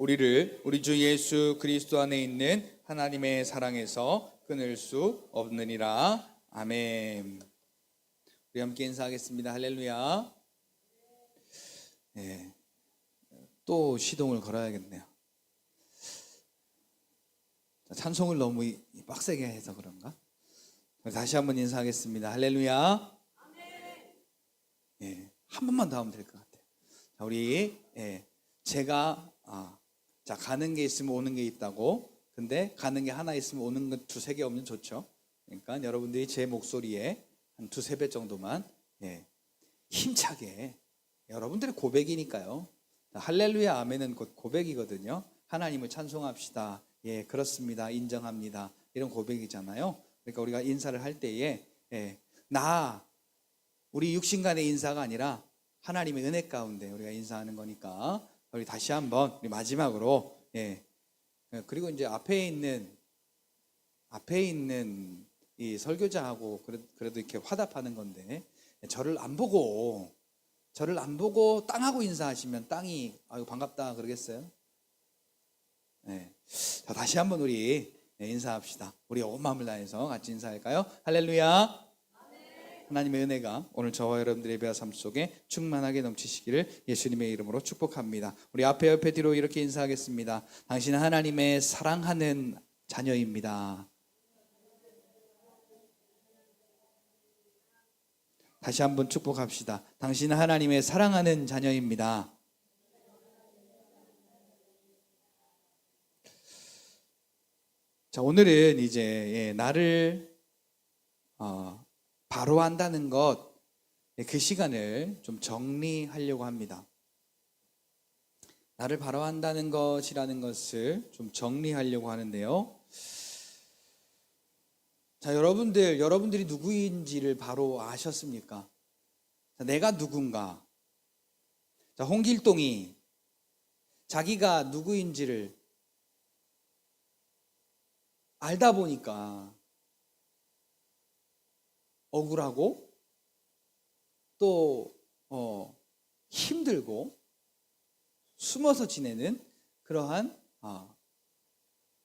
우리를 우리 주 예수 그리스도 안에 있는 하나님의 사랑에서 끊을 수 없느니라. 아멘. 우리 함께 인사하겠습니다. 할렐루야. 네, 또 시동을 걸어야겠네요. 찬송을 너무 빡세게 해서 그런가? 다시 한번 인사하겠습니다. 할렐루야. 예, 한 번만 더 하면 될 것 같아요. 자, 우리 제가 가는 게 있으면 오는 게 있다고. 근데 가는 게 하나 있으면 오는 건 두세 개 없는 좋죠. 그러니까 여러분들이 제 목소리에 한 두세 배 정도만 힘차게, 여러분들의 고백이니까요. 할렐루야 아멘은 곧 고백이거든요. 하나님을 찬송합시다. 예, 그렇습니다. 인정합니다. 이런 고백이잖아요. 그러니까 우리가 인사를 할 때에 우리 육신 간의 인사가 아니라 하나님의 은혜 가운데 우리가 인사하는 거니까 우리 다시 한번 우리 마지막으로 그리고 이제 앞에 있는 이 설교자하고 그래도 이렇게 화답하는 건데, 저를 안 보고 땅하고 인사하시면 땅이 아유 반갑다 그러겠어요? 자, 다시 한번 우리 인사합시다. 우리 온 마음을 다해서 같이 인사할까요? 할렐루야. 하나님의 은혜가 오늘 저와 여러분들의 예배와 삶 속에 충만하게 넘치시기를 예수님의 이름으로 축복합니다. 우리 앞에 옆에 뒤로 이렇게 인사하겠습니다. 당신은 하나님의 사랑하는 자녀입니다. 다시 한번 축복합시다. 당신은 하나님의 사랑하는 자녀입니다. 자, 오늘은 이제 나를 바로 한다는 것, 그 시간을 좀 정리하려고 합니다. 나를 바로 한다는 것이라는 것을 좀 정리하려고 하는데요. 자, 여러분들이 누구인지를 바로 아셨습니까? 자, 내가 누군가. 자, 홍길동이 자기가 누구인지를 알다 보니까 억울하고 또 힘들고 숨어서 지내는 그러한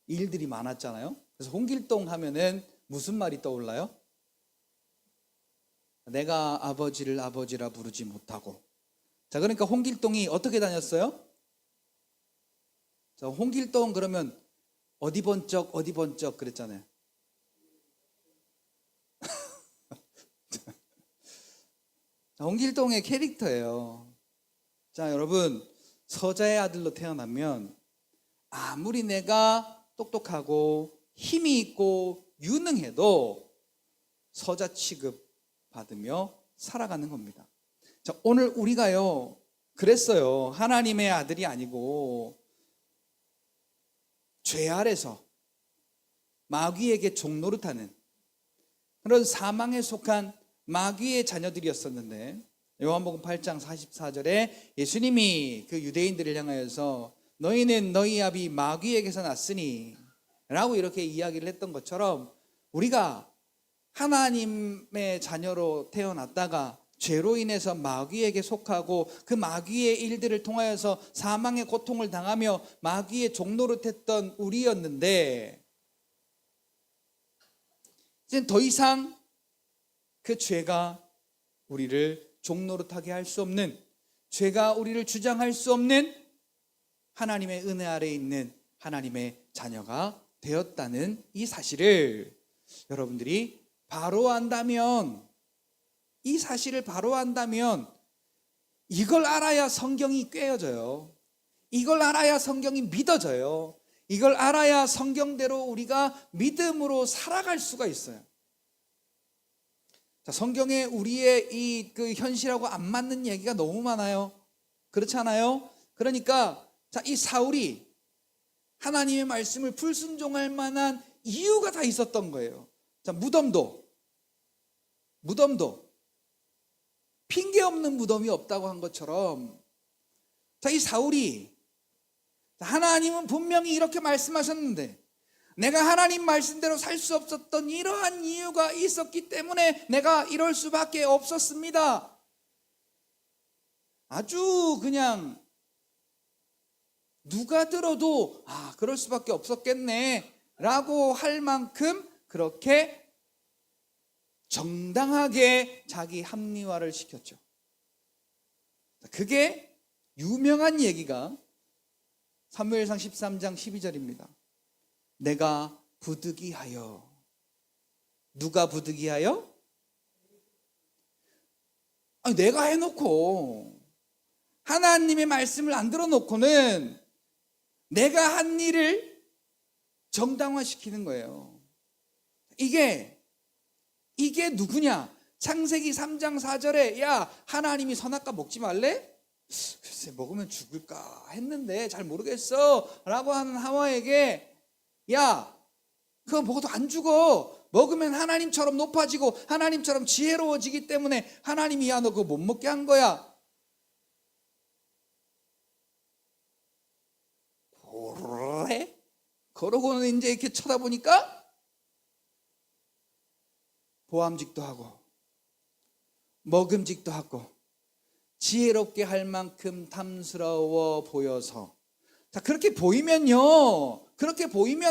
일들이 많았잖아요. 그래서 홍길동 하면은 무슨 말이 떠올라요? 내가 아버지를 아버지라 부르지 못하고. 자, 그러니까 홍길동이 어떻게 다녔어요? 자, 홍길동 그러면 어디 번쩍 그랬잖아요. 자, 홍길동의 캐릭터예요. 자, 여러분, 서자의 아들로 태어나면 아무리 내가 똑똑하고 힘이 있고 유능해도 서자 취급 받으며 살아가는 겁니다. 자, 오늘 우리가요 그랬어요. 하나님의 아들이 아니고 죄 아래서 마귀에게 종노릇하는 그런 사망에 속한 마귀의 자녀들이었었는데, 요한복음 8장 44절에 예수님이 그 유대인들을 향하여서 너희는 너희 아비 마귀에게서 났으니 라고 이렇게 이야기를 했던 것처럼, 우리가 하나님의 자녀로 태어났다가 죄로 인해서 마귀에게 속하고 그 마귀의 일들을 통하여서 사망의 고통을 당하며 마귀의 종노릇했던 우리였는데, 이제 더 이상 그 죄가 우리를 종노릇하게 할 수 없는, 죄가 우리를 주장할 수 없는 하나님의 은혜 아래에 있는 하나님의 자녀가 되었다는 이 사실을 여러분들이 바로 안다면, 이 사실을 바로 안다면, 이걸 알아야 성경이 꿰어져요. 이걸 알아야 성경이 믿어져요. 이걸 알아야 성경대로 우리가 믿음으로 살아갈 수가 있어요. 자, 성경에 우리의 이 현실하고 안 맞는 얘기가 너무 많아요. 그렇잖아요? 그러니까 이 사울이 하나님의 말씀을 불순종할 만한 이유가 다 있었던 거예요. 자, 무덤도 핑계 없는 무덤이 없다고 한 것처럼, 자, 이 사울이 하나님은 분명히 이렇게 말씀하셨는데 내가 하나님 말씀대로 살 수 없었던 이러한 이유가 있었기 때문에 내가 이럴 수밖에 없었습니다. 아주 그냥 누가 들어도 그럴 수밖에 없었겠네 라고 할 만큼 그렇게 정당하게 자기 합리화를 시켰죠. 그게 유명한 얘기가 사무엘상 13장 12절입니다. 내가 부득이하여. 누가 부득이하여? 내가 해놓고 하나님의 말씀을 안 들어놓고는 내가 한 일을 정당화시키는 거예요. 이게 누구냐? 창세기 3장 4절에 야, 하나님이 선악과 먹지 말래? 글쎄 먹으면 죽을까 했는데 잘 모르겠어 라고 하는 하와에게 야, 그거 먹어도 안 죽어. 먹으면 하나님처럼 높아지고 하나님처럼 지혜로워지기 때문에 하나님이 야, 너 그거 못 먹게 한 거야. 그래? 그러고는 이제 이렇게 쳐다보니까 보암직도 하고 먹음직도 하고 지혜롭게 할 만큼 탐스러워 보여서, 자, 그렇게 보이면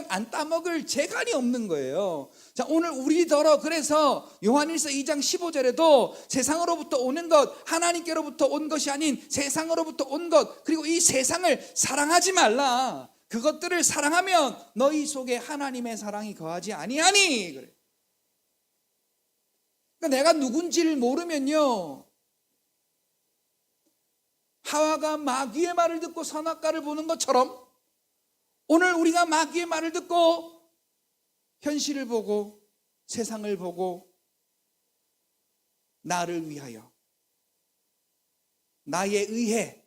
안 따먹을 재간이 없는 거예요. 자, 오늘 우리더러 그래서 요한일서 2장 15절에도 세상으로부터 오는 것, 하나님께로부터 온 것이 아닌 세상으로부터 온 것, 그리고 이 세상을 사랑하지 말라. 그것들을 사랑하면 너희 속에 하나님의 사랑이 거하지 아니하니. 그래. 그러니까 내가 누군지를 모르면요, 하와가 마귀의 말을 듣고 선악과를 보는 것처럼 오늘 우리가 마귀의 말을 듣고 현실을 보고 세상을 보고 나를 위하여, 나에 의해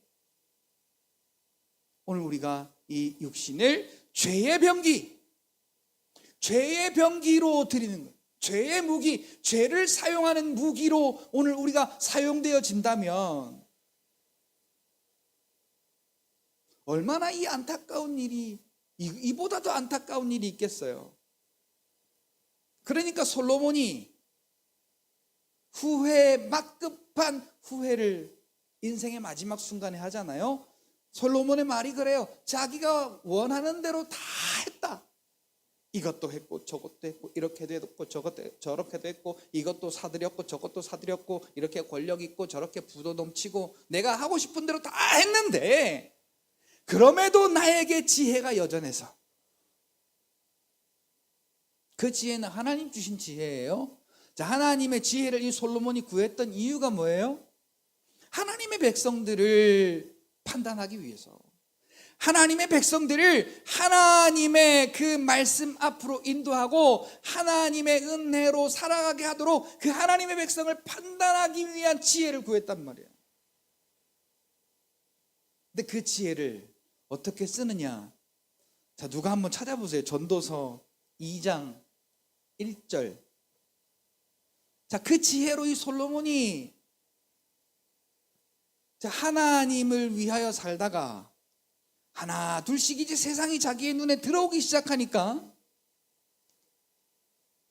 오늘 우리가 이 육신을 죄의 병기로 드리는 거예요. 죄의 무기, 죄를 사용하는 무기로 오늘 우리가 사용되어진다면 얼마나 이 안타까운 일이, 이보다도 안타까운 일이 있겠어요. 그러니까 솔로몬이 막급한 후회를 인생의 마지막 순간에 하잖아요. 솔로몬의 말이 그래요. 자기가 원하는 대로 다 했다. 이것도 했고 저것도 했고 이렇게도 했고 저렇게도 했고 이것도 사들였고 저것도 사들였고 이렇게 권력 있고 저렇게 부도 넘치고 내가 하고 싶은 대로 다 했는데 그럼에도 나에게 지혜가 여전해서, 그 지혜는 하나님 주신 지혜예요. 자, 하나님의 지혜를 이 솔로몬이 구했던 이유가 뭐예요? 하나님의 백성들을 판단하기 위해서, 하나님의 백성들을 하나님의 그 말씀 앞으로 인도하고 하나님의 은혜로 살아가게 하도록 그 하나님의 백성을 판단하기 위한 지혜를 구했단 말이에요. 근데 그 지혜를 어떻게 쓰느냐? 자, 누가 한번 찾아보세요. 전도서 2장 1절. 자, 그 지혜로 이 솔로몬이 하나님을 위하여 살다가 하나 둘씩 이제 세상이 자기의 눈에 들어오기 시작하니까,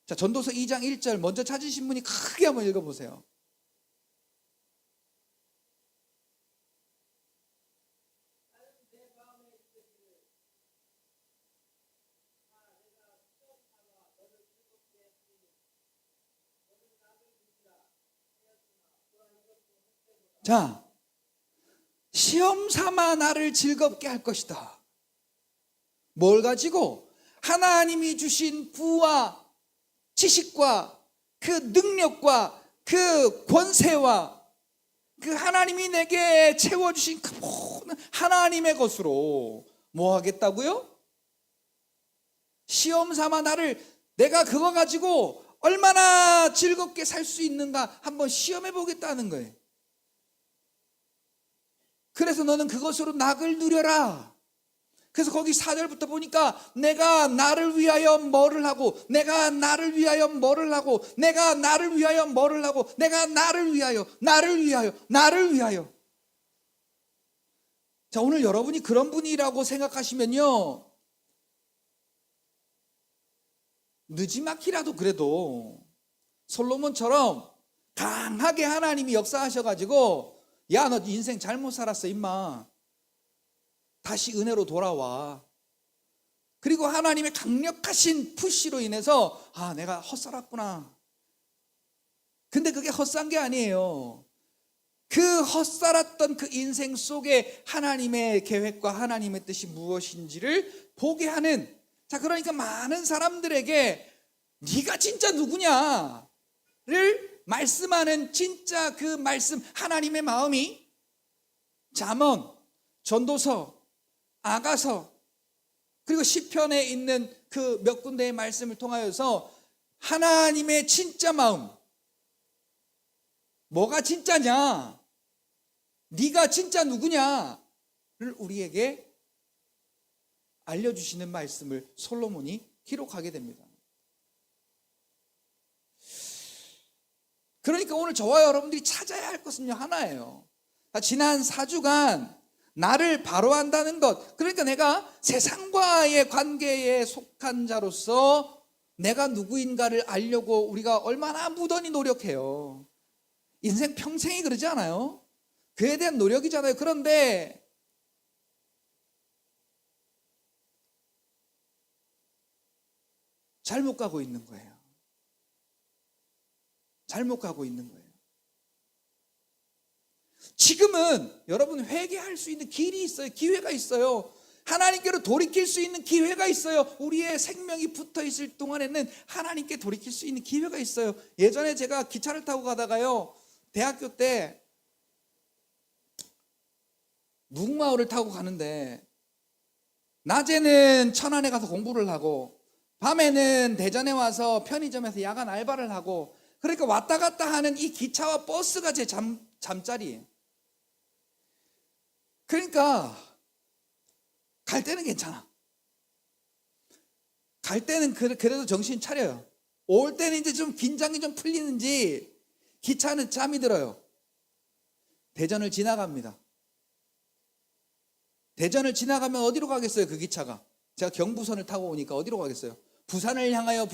자, 전도서 2장 1절 먼저 찾으신 분이 크게 한번 읽어보세요. 자, 시험 삼아 나를 즐겁게 할 것이다. 뭘 가지고? 하나님이 주신 부와 지식과 그 능력과 그 권세와 그 하나님이 내게 채워주신 그 모든 하나님의 것으로 뭐 하겠다고요? 시험 삼아 나를, 내가 그거 가지고 얼마나 즐겁게 살 수 있는가 한번 시험해 보겠다는 거예요. 그래서 너는 그것으로 낙을 누려라. 그래서 거기 4절부터 보니까 내가 나를 위하여 뭐를 하고, 내가 나를 위하여 뭐를 하고, 내가 나를 위하여 뭐를 하고, 내가 나를 위하여, 나를 위하여, 나를 위하여. 자, 오늘 여러분이 그런 분이라고 생각하시면요, 느지막히라도 그래도 솔로몬처럼 강하게 하나님이 역사하셔가지고 야, 너 인생 잘못 살았어 임마, 다시 은혜로 돌아와. 그리고 하나님의 강력하신 푸시로 인해서 내가 헛살았구나. 근데 그게 헛산 게 아니에요. 그 헛살았던 그 인생 속에 하나님의 계획과 하나님의 뜻이 무엇인지를 보게 하는, 그러니까 많은 사람들에게 네가 진짜 누구냐를 말씀하는 진짜 그 말씀, 하나님의 마음이 잠언, 전도서, 아가서, 그리고 시편에 있는 그 몇 군데의 말씀을 통하여서 하나님의 진짜 마음, 뭐가 진짜냐, 네가 진짜 누구냐를 우리에게 알려주시는 말씀을 솔로몬이 기록하게 됩니다. 그러니까 오늘 저와 여러분들이 찾아야 할 것은요, 하나예요. 지난 4주간 나를 바로 한다는 것, 그러니까 내가 세상과의 관계에 속한 자로서 내가 누구인가를 알려고 우리가 얼마나 무던히 노력해요. 인생 평생이 그러지 않아요? 그에 대한 노력이잖아요. 그런데 잘못 가고 있는 거예요. 잘못 가고 있는 거예요. 지금은 여러분 회개할 수 있는 길이 있어요. 기회가 있어요. 하나님께로 돌이킬 수 있는 기회가 있어요. 우리의 생명이 붙어 있을 동안에는 하나님께 돌이킬 수 있는 기회가 있어요. 예전에 제가 기차를 타고 가다가요, 대학교 때 무궁화호를 타고 가는데 낮에는 천안에 가서 공부를 하고 밤에는 대전에 와서 편의점에서 야간 알바를 하고, 그러니까 왔다 갔다 하는 이 기차와 버스가 제 잠자리예요. 그러니까 갈 때는 괜찮아. 갈 때는 그래도 정신 차려요. 올 때는 이제 좀 긴장이 좀 풀리는지 기차는 잠이 들어요. 대전을 지나갑니다. 대전을 지나가면 어디로 가겠어요, 그 기차가? 제가 경부선을 타고 오니까 어디로 가겠어요? 부산을 향하여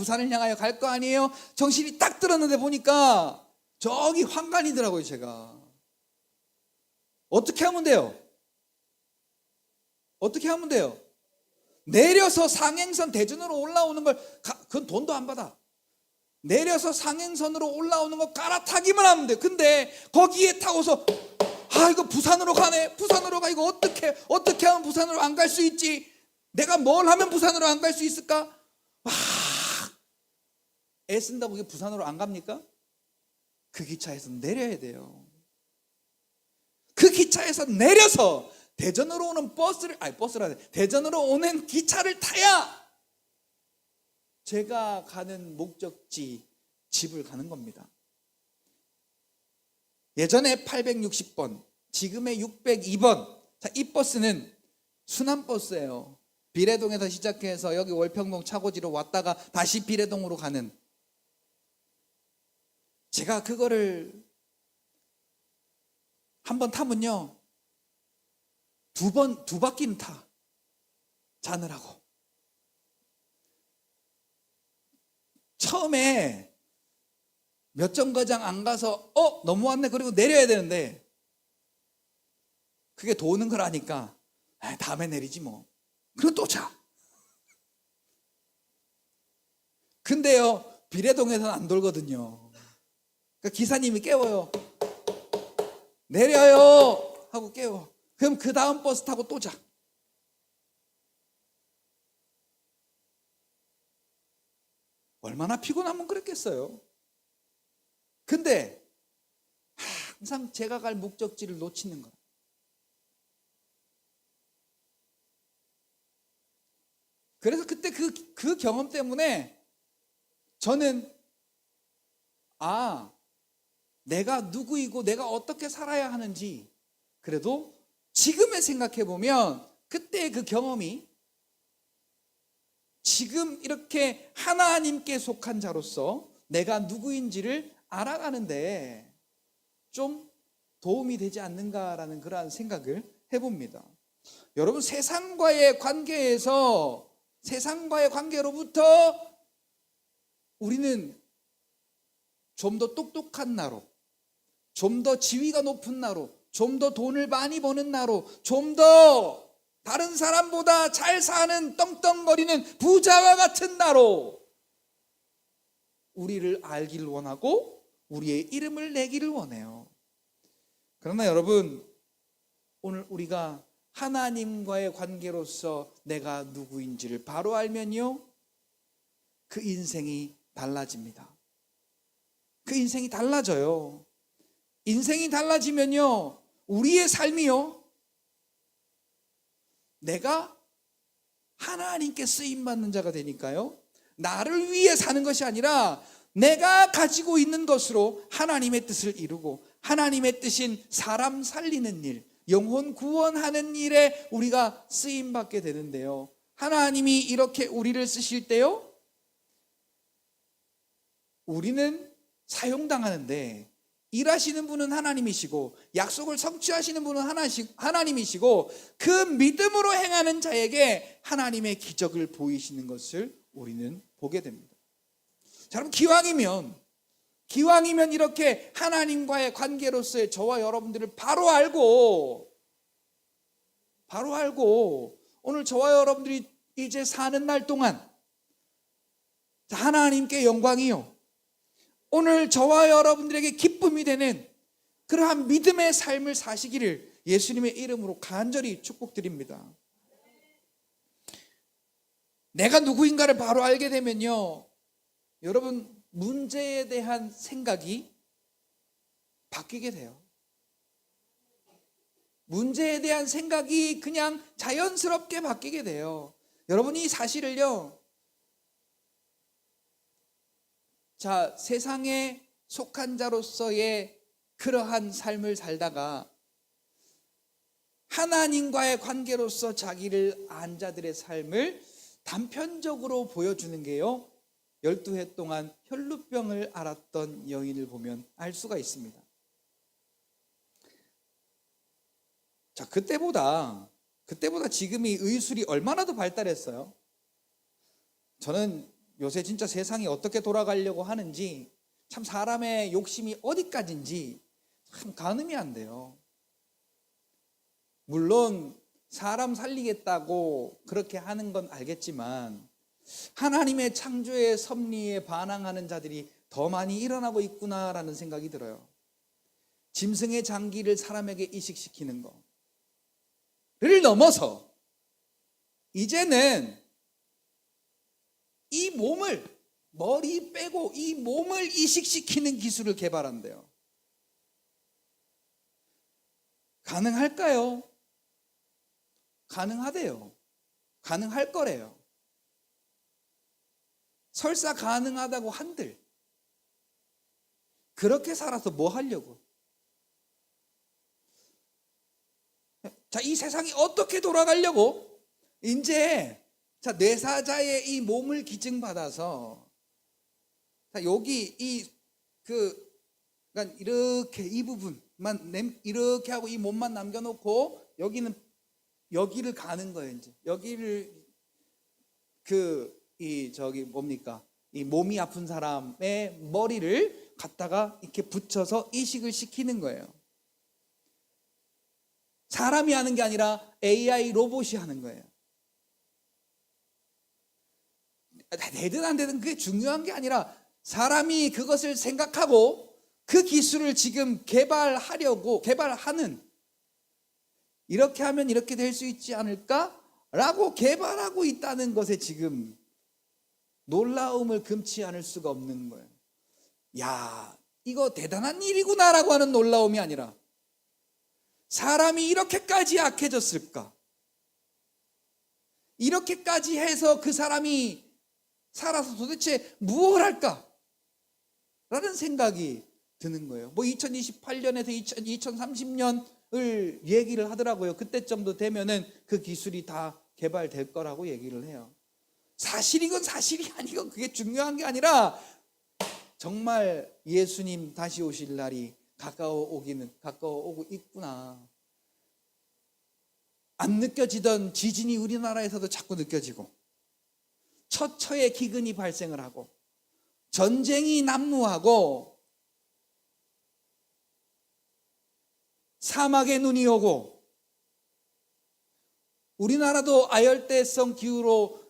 갈 거 아니에요? 정신이 딱 들었는데 보니까 저기 황간이더라고요. 제가 어떻게 하면 돼요? 어떻게 하면 돼요? 내려서 상행선 대전으로 올라오는 걸, 그건 돈도 안 받아. 내려서 상행선으로 올라오는 거 갈아타기만 하면 돼. 근데 거기에 타고서 이거 부산으로 가네. 부산으로 가. 이거 어떻게 하면 부산으로 안 갈 수 있지? 내가 뭘 하면 부산으로 안 갈 수 있을까? 애쓴다고 그게 부산으로 안 갑니까? 그 기차에서 내려야 돼요. 그 기차에서 내려서 대전으로 오는 대전으로 오는 기차를 타야 제가 가는 목적지, 집을 가는 겁니다. 예전에 860번, 지금의 602번. 이 버스는 순환버스예요. 비례동에서 시작해서 여기 월평동 차고지로 왔다가 다시 비례동으로 가는. 제가 그거를 한번 타면요, 두 바퀴는 타. 자느라고. 처음에 몇 정거장 안 가서 넘어왔네, 그리고 내려야 되는데 그게 도는 걸 아니까 다음에 내리지 뭐. 그리고 또 자. 근데요, 비례동에서는 안 돌거든요. 그러니까 기사님이 깨워요. 내려요 하고 깨워. 그럼 그 다음 버스 타고 또 자. 얼마나 피곤하면 그랬겠어요. 근데 항상 제가 갈 목적지를 놓치는 거예요. 그래서 그때 그 경험 때문에 저는 내가 누구이고 내가 어떻게 살아야 하는지, 그래도 지금에 생각해 보면 그때의 그 경험이 지금 이렇게 하나님께 속한 자로서 내가 누구인지를 알아가는데 좀 도움이 되지 않는가라는 그러한 생각을 해봅니다. 여러분, 세상과의 관계로부터 우리는 좀 더 똑똑한 나로, 좀 더 지위가 높은 나로, 좀 더 돈을 많이 버는 나로, 좀 더 다른 사람보다 잘 사는 떵떵거리는 부자와 같은 나로 우리를 알기를 원하고 우리의 이름을 내기를 원해요. 그러나 여러분, 오늘 우리가 하나님과의 관계로서 내가 누구인지를 바로 알면요, 그 인생이 달라집니다. 그 인생이 달라져요. 인생이 달라지면요, 우리의 삶이요, 내가 하나님께 쓰임받는 자가 되니까요, 나를 위해 사는 것이 아니라 내가 가지고 있는 것으로 하나님의 뜻을 이루고 하나님의 뜻인 사람 살리는 일, 영혼 구원하는 일에 우리가 쓰임받게 되는데요, 하나님이 이렇게 우리를 쓰실 때요, 우리는 사용당하는데 일하시는 분은 하나님이시고 약속을 성취하시는 분은 하나님이시고 그 믿음으로 행하는 자에게 하나님의 기적을 보이시는 것을 우리는 보게 됩니다. 자, 그럼 기왕이면 이렇게 하나님과의 관계로서의 저와 여러분들을 바로 알고 오늘 저와 여러분들이 이제 사는 날 동안 하나님께 영광이요, 오늘 저와 여러분들에게 기쁨이 되는 그러한 믿음의 삶을 사시기를 예수님의 이름으로 간절히 축복드립니다. 내가 누구인가를 바로 알게 되면요, 여러분, 문제에 대한 생각이 바뀌게 돼요. 문제에 대한 생각이 그냥 자연스럽게 바뀌게 돼요. 여러분, 이 사실을요, 자, 세상에 속한 자로서의 그러한 삶을 살다가 하나님과의 관계로서 자기를 안 자들의 삶을 단편적으로 보여주는 게요, 12해 동안 혈루병을 앓았던 여인을 보면 알 수가 있습니다. 자, 그때보다 지금이 의술이 얼마나 더 발달했어요. 저는 요새 진짜 세상이 어떻게 돌아가려고 하는지, 참 사람의 욕심이 어디까지인지 참 가늠이 안 돼요. 물론 사람 살리겠다고 그렇게 하는 건 알겠지만 하나님의 창조의 섭리에 반항하는 자들이 더 많이 일어나고 있구나라는 생각이 들어요. 짐승의 장기를 사람에게 이식시키는 거를 넘어서 이제는 이 머리 빼고 이 몸을 이식시키는 기술을 개발한대요. 가능할까요? 가능하대요. 가능할 거래요. 설사 가능하다고 한들 그렇게 살아서 뭐 하려고? 자, 이 세상이 어떻게 돌아가려고? 이제 자, 뇌사자의 이 몸을 기증받아서, 자, 여기 그러니까 이렇게 이 부분만 이렇게 하고 이 몸만 남겨놓고 여기를 가는 거예요. 이제 여기를 이 몸이 아픈 사람의 머리를 갖다가 이렇게 붙여서 이식을 시키는 거예요. 사람이 하는 게 아니라 AI 로봇이 하는 거예요. 되든 안 되든 그게 중요한 게 아니라 사람이 그것을 생각하고 그 기술을 지금 개발하는, 이렇게 하면 이렇게 될 수 있지 않을까라고 개발하고 있다는 것에 지금 놀라움을 금치 않을 수가 없는 거예요. 야, 이거 대단한 일이구나라고 하는 놀라움이 아니라 사람이 이렇게까지 약해졌을까? 이렇게까지 해서 그 사람이 살아서 도대체 무엇을 할까? 라는 생각이 드는 거예요. 뭐 2028년에서 2030년을 얘기를 하더라고요. 그때쯤도 되면은 그 기술이 다 개발될 거라고 얘기를 해요. 사실이건 사실이 아니건 그게 중요한 게 아니라 정말 예수님 다시 오실 날이 가까워오고 있구나. 안 느껴지던 지진이 우리나라에서도 자꾸 느껴지고, 처처의 기근이 발생을 하고, 전쟁이 난무하고, 사막에 눈이 오고, 우리나라도 아열대성 기후로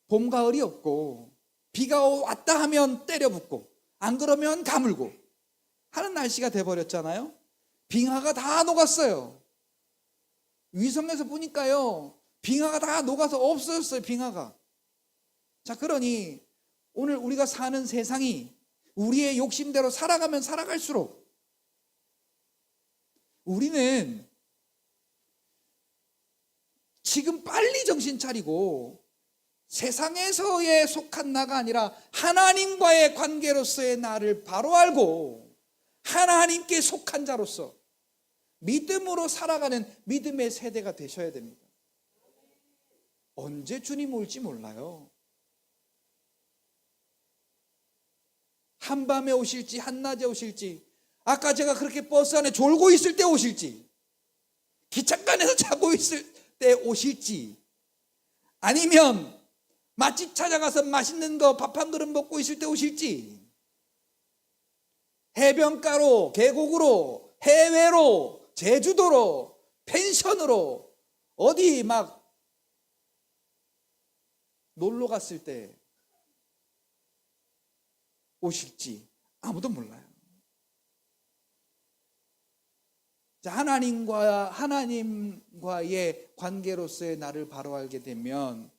봄, 가을이 없고 비가 왔다 하면 때려붓고 안 그러면 가물고 하는 날씨가 돼버렸잖아요. 빙하가 다 녹았어요. 위성에서 보니까요, 빙하가 다 녹아서 없어졌어요. 빙하가. 자, 그러니 오늘 우리가 사는 세상이 우리의 욕심대로 살아가면 살아갈수록 우리는 지금 빨리 정신 차리고 세상에서의 속한 나가 아니라 하나님과의 관계로서의 나를 바로 알고 하나님께 속한 자로서 믿음으로 살아가는 믿음의 세대가 되셔야 됩니다. 언제 주님 올지 몰라요. 한밤에 오실지 한낮에 오실지, 아까 제가 그렇게 버스 안에 졸고 있을 때 오실지, 기찻간에서 자고 있을 때 오실지, 아니면 맛집 찾아가서 맛있는 거 밥 한 그릇 먹고 있을 때 오실지, 해변가로, 계곡으로, 해외로, 제주도로, 펜션으로, 어디 막 놀러 갔을 때 오실지 아무도 몰라요. 자, 하나님과의 관계로서의 나를 바로 알게 되면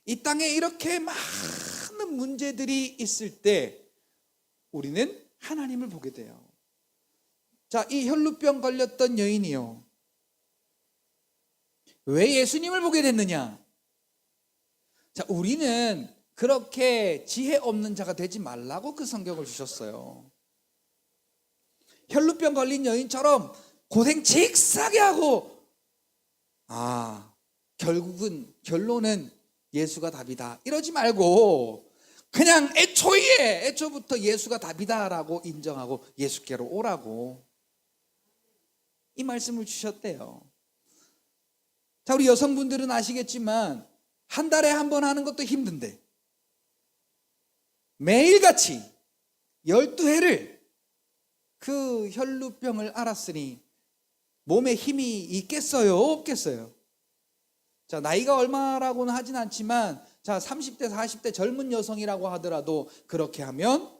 이 땅에 이렇게 많은 문제들이 있을 때 우리는 하나님을 보게 돼요. 자, 이 혈루병 걸렸던 여인이요, 왜 예수님을 보게 됐느냐? 자, 우리는 그렇게 지혜 없는 자가 되지 말라고 그 성경을 주셨어요. 혈루병 걸린 여인처럼 고생 직사게 하고 결론은 예수가 답이다 이러지 말고 그냥 애초부터 예수가 답이다라고 인정하고 예수께로 오라고 이 말씀을 주셨대요. 자, 우리 여성분들은 아시겠지만 한 달에 한 번 하는 것도 힘든데 매일같이 12회를 그 혈루병을 앓았으니 몸에 힘이 있겠어요? 없겠어요? 자, 나이가 얼마라고는 하진 않지만, 자, 30대, 40대 젊은 여성이라고 하더라도 그렇게 하면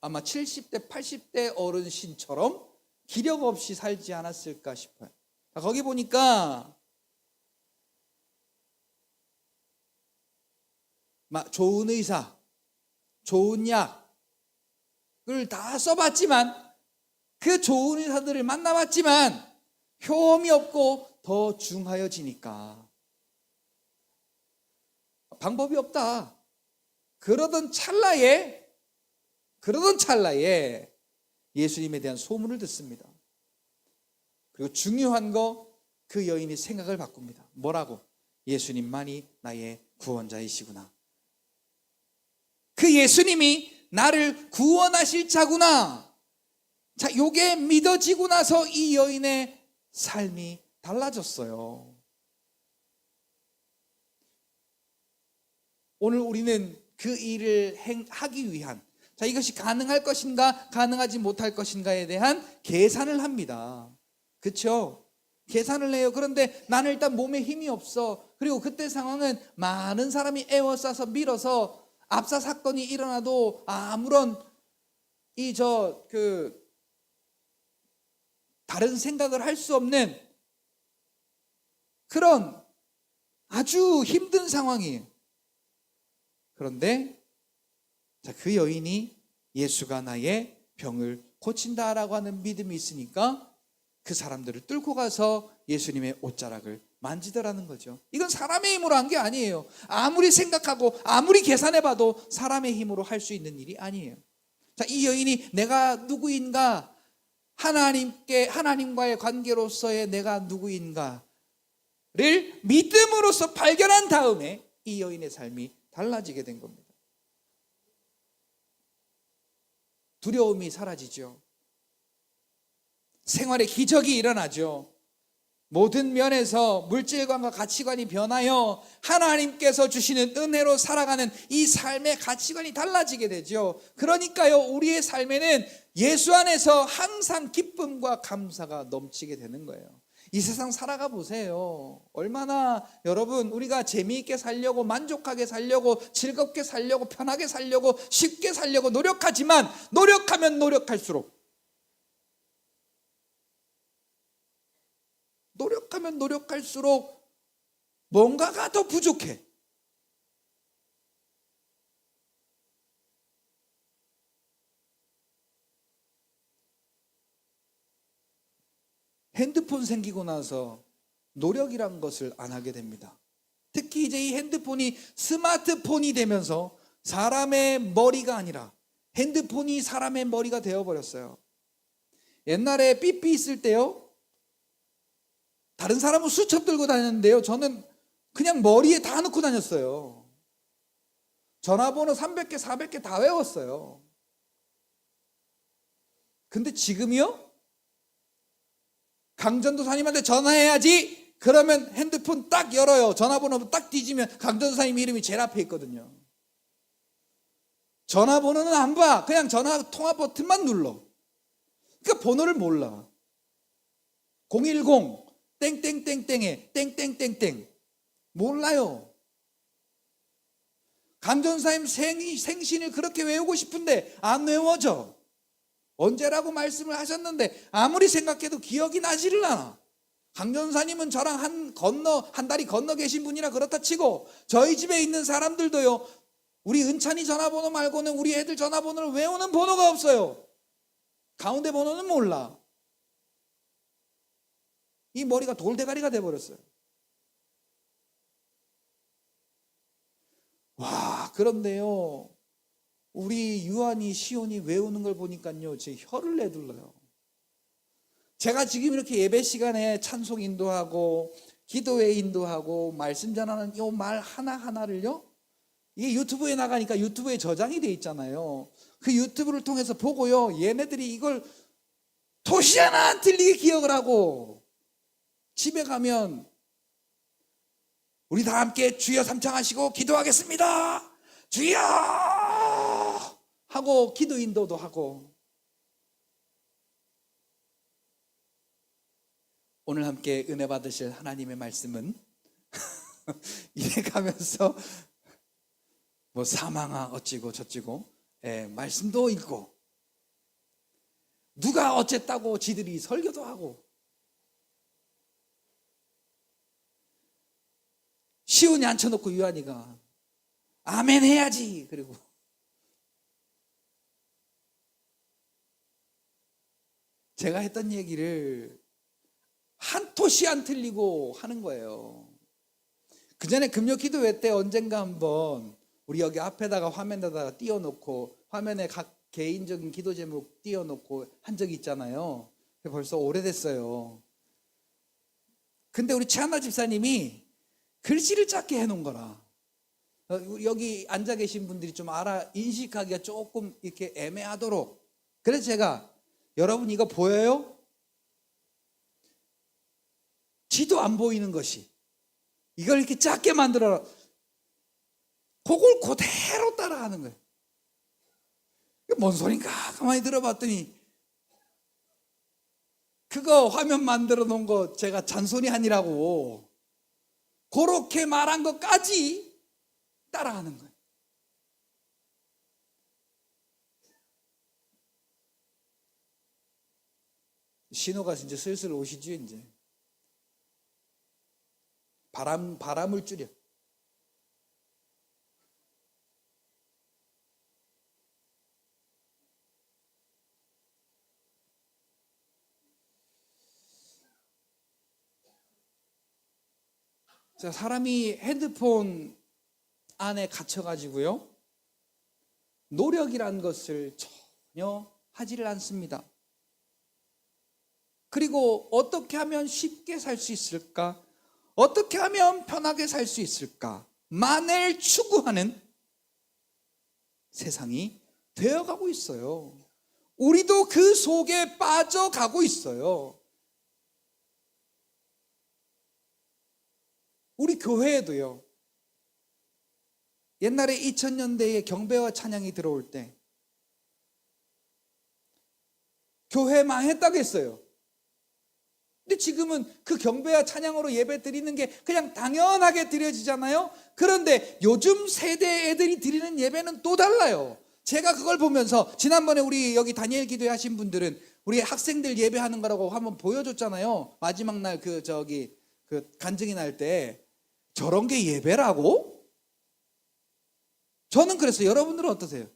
아마 70대, 80대 어르신처럼 기력 없이 살지 않았을까 싶어요. 자, 거기 보니까 좋은 의사, 좋은 약을 다 써봤지만, 그 좋은 의사들을 만나봤지만 효험이 없고 더 중하여지니까 방법이 없다. 그러던 찰나에 예수님에 대한 소문을 듣습니다. 그리고 중요한 거, 그 여인이 생각을 바꿉니다. 뭐라고? 예수님만이 나의 구원자이시구나. 그 예수님이 나를 구원하실 자구나. 자, 요게 믿어지고 나서 이 여인의 삶이 달라졌어요. 오늘 우리는 그 일을 하기 위한, 자, 이것이 가능할 것인가 가능하지 못할 것인가에 대한 계산을 합니다. 그렇죠? 계산을 해요. 그런데 나는 일단 몸에 힘이 없어. 그리고 그때 상황은 많은 사람이 에워싸서 밀어서 압사 사건이 일어나도 아무런 다른 생각을 할 수 없는 그런 아주 힘든 상황이에요. 그런데 자, 그 여인이 예수가 나의 병을 고친다라고 하는 믿음이 있으니까 그 사람들을 뚫고 가서 예수님의 옷자락을 만지더라는 거죠. 이건 사람의 힘으로 한 게 아니에요. 아무리 생각하고 아무리 계산해봐도 사람의 힘으로 할 수 있는 일이 아니에요. 자, 이 여인이 내가 누구인가, 하나님과의 관계로서의 내가 누구인가를 믿음으로써 발견한 다음에 이 여인의 삶이 달라지게 된 겁니다. 두려움이 사라지죠. 생활에 기적이 일어나죠. 모든 면에서 물질관과 가치관이 변하여 하나님께서 주시는 은혜로 살아가는 이 삶의 가치관이 달라지게 되죠. 그러니까요, 우리의 삶에는 예수 안에서 항상 기쁨과 감사가 넘치게 되는 거예요. 이 세상 살아가 보세요. 얼마나 여러분 우리가 재미있게 살려고, 만족하게 살려고, 즐겁게 살려고, 편하게 살려고, 쉽게 살려고 노력하지만 노력하면 노력할수록 뭔가가 더 부족해. 핸드폰 생기고 나서 노력이란 것을 안 하게 됩니다. 특히 이제 이 핸드폰이 스마트폰이 되면서 사람의 머리가 아니라 핸드폰이 사람의 머리가 되어버렸어요. 옛날에 삐삐 있을 때요, 다른 사람은 수첩 들고 다녔는데요, 저는 그냥 머리에 다 넣고 다녔어요. 전화번호 300개, 400개 다 외웠어요. 근데 지금이요? 강전도사님한테 전화해야지. 그러면 핸드폰 딱 열어요. 전화번호 딱 뒤지면 강전도사님 이름이 제일 앞에 있거든요. 전화번호는 안 봐. 그냥 전화 통화 버튼만 눌러. 그러니까 번호를 몰라. 010 땡땡땡땡에 땡땡땡땡 몰라요. 강전도사님 생신을 그렇게 외우고 싶은데 안 외워져. 언제라고 말씀을 하셨는데 아무리 생각해도 기억이 나지를 않아. 강전사님은 저랑 한 다리 건너 계신 분이라 그렇다 치고 저희 집에 있는 사람들도요, 우리 은찬이 전화번호 말고는 우리 애들 전화번호를 외우는 번호가 없어요. 가운데 번호는 몰라. 이 머리가 돌대가리가 돼버렸어요. 와, 그런데요, 우리 유한이, 시온이 외우는 걸 보니까요, 제 혀를 내둘러요. 제가 지금 이렇게 예배 시간에 찬송 인도하고 기도회 인도하고 말씀 전하는 이 말 하나하나를요, 이게 유튜브에 나가니까 유튜브에 저장이 돼 있잖아요. 그 유튜브를 통해서 보고요, 얘네들이 이걸 토시 하나 안 틀리게 기억을 하고 집에 가면 우리 다 함께 주여 삼창하시고 기도하겠습니다. 주여 하고 기도 인도도 하고. 오늘 함께 은혜 받으실 하나님의 말씀은 이래 가면서 뭐 사망아 어찌고 저찌고, 말씀도 읽고 누가 어쨌다고 지들이 설교도 하고, 시온이 앉혀놓고 유한이가 아멘 해야지. 그리고 제가 했던 얘기를 한 토시 안 틀리고 하는 거예요. 그 전에 금요 기도회 때 언젠가 한번 우리 여기 앞에다가 화면에다가 띄워놓고 화면에 각 개인적인 기도 제목 띄워놓고 한 적이 있잖아요. 벌써 오래됐어요. 근데 우리 최한나 집사님이 글씨를 작게 해놓은 거라 여기 앉아 계신 분들이 좀 인식하기가 조금 이렇게 애매하도록. 그래서 제가, 여러분 이거 보여요? 지도 안 보이는 것이, 이걸 이렇게 작게 만들어라. 그걸 그대로 따라하는 거예요. 이게 뭔 소린가 가만히 들어봤더니, 그거 화면 만들어 놓은 거 제가 잔소리 아니라고 그렇게 말한 것까지 따라하는 거예요. 신호가 이제 슬슬 오시죠. 이제 바람을 줄여. 자, 사람이 핸드폰 안에 갇혀가지고요, 노력이란 것을 전혀 하지를 않습니다. 그리고 어떻게 하면 쉽게 살 수 있을까? 어떻게 하면 편하게 살 수 있을까? 만을 추구하는 세상이 되어가고 있어요. 우리도 그 속에 빠져가고 있어요. 우리 교회에도요, 옛날에 2000년대에 경배와 찬양이 들어올 때 교회 망했다고 했어요. 근데 지금은 그 경배와 찬양으로 예배 드리는 게 그냥 당연하게 드려지잖아요. 그런데 요즘 세대 애들이 드리는 예배는 또 달라요. 제가 그걸 보면서 지난번에 우리 여기 다니엘 기도회 하신 분들은 우리 학생들 예배하는 거라고 한번 보여줬잖아요. 마지막 날 그 간증이 날 때 저런 게 예배라고? 저는 그랬어요. 여러분들은 어떠세요?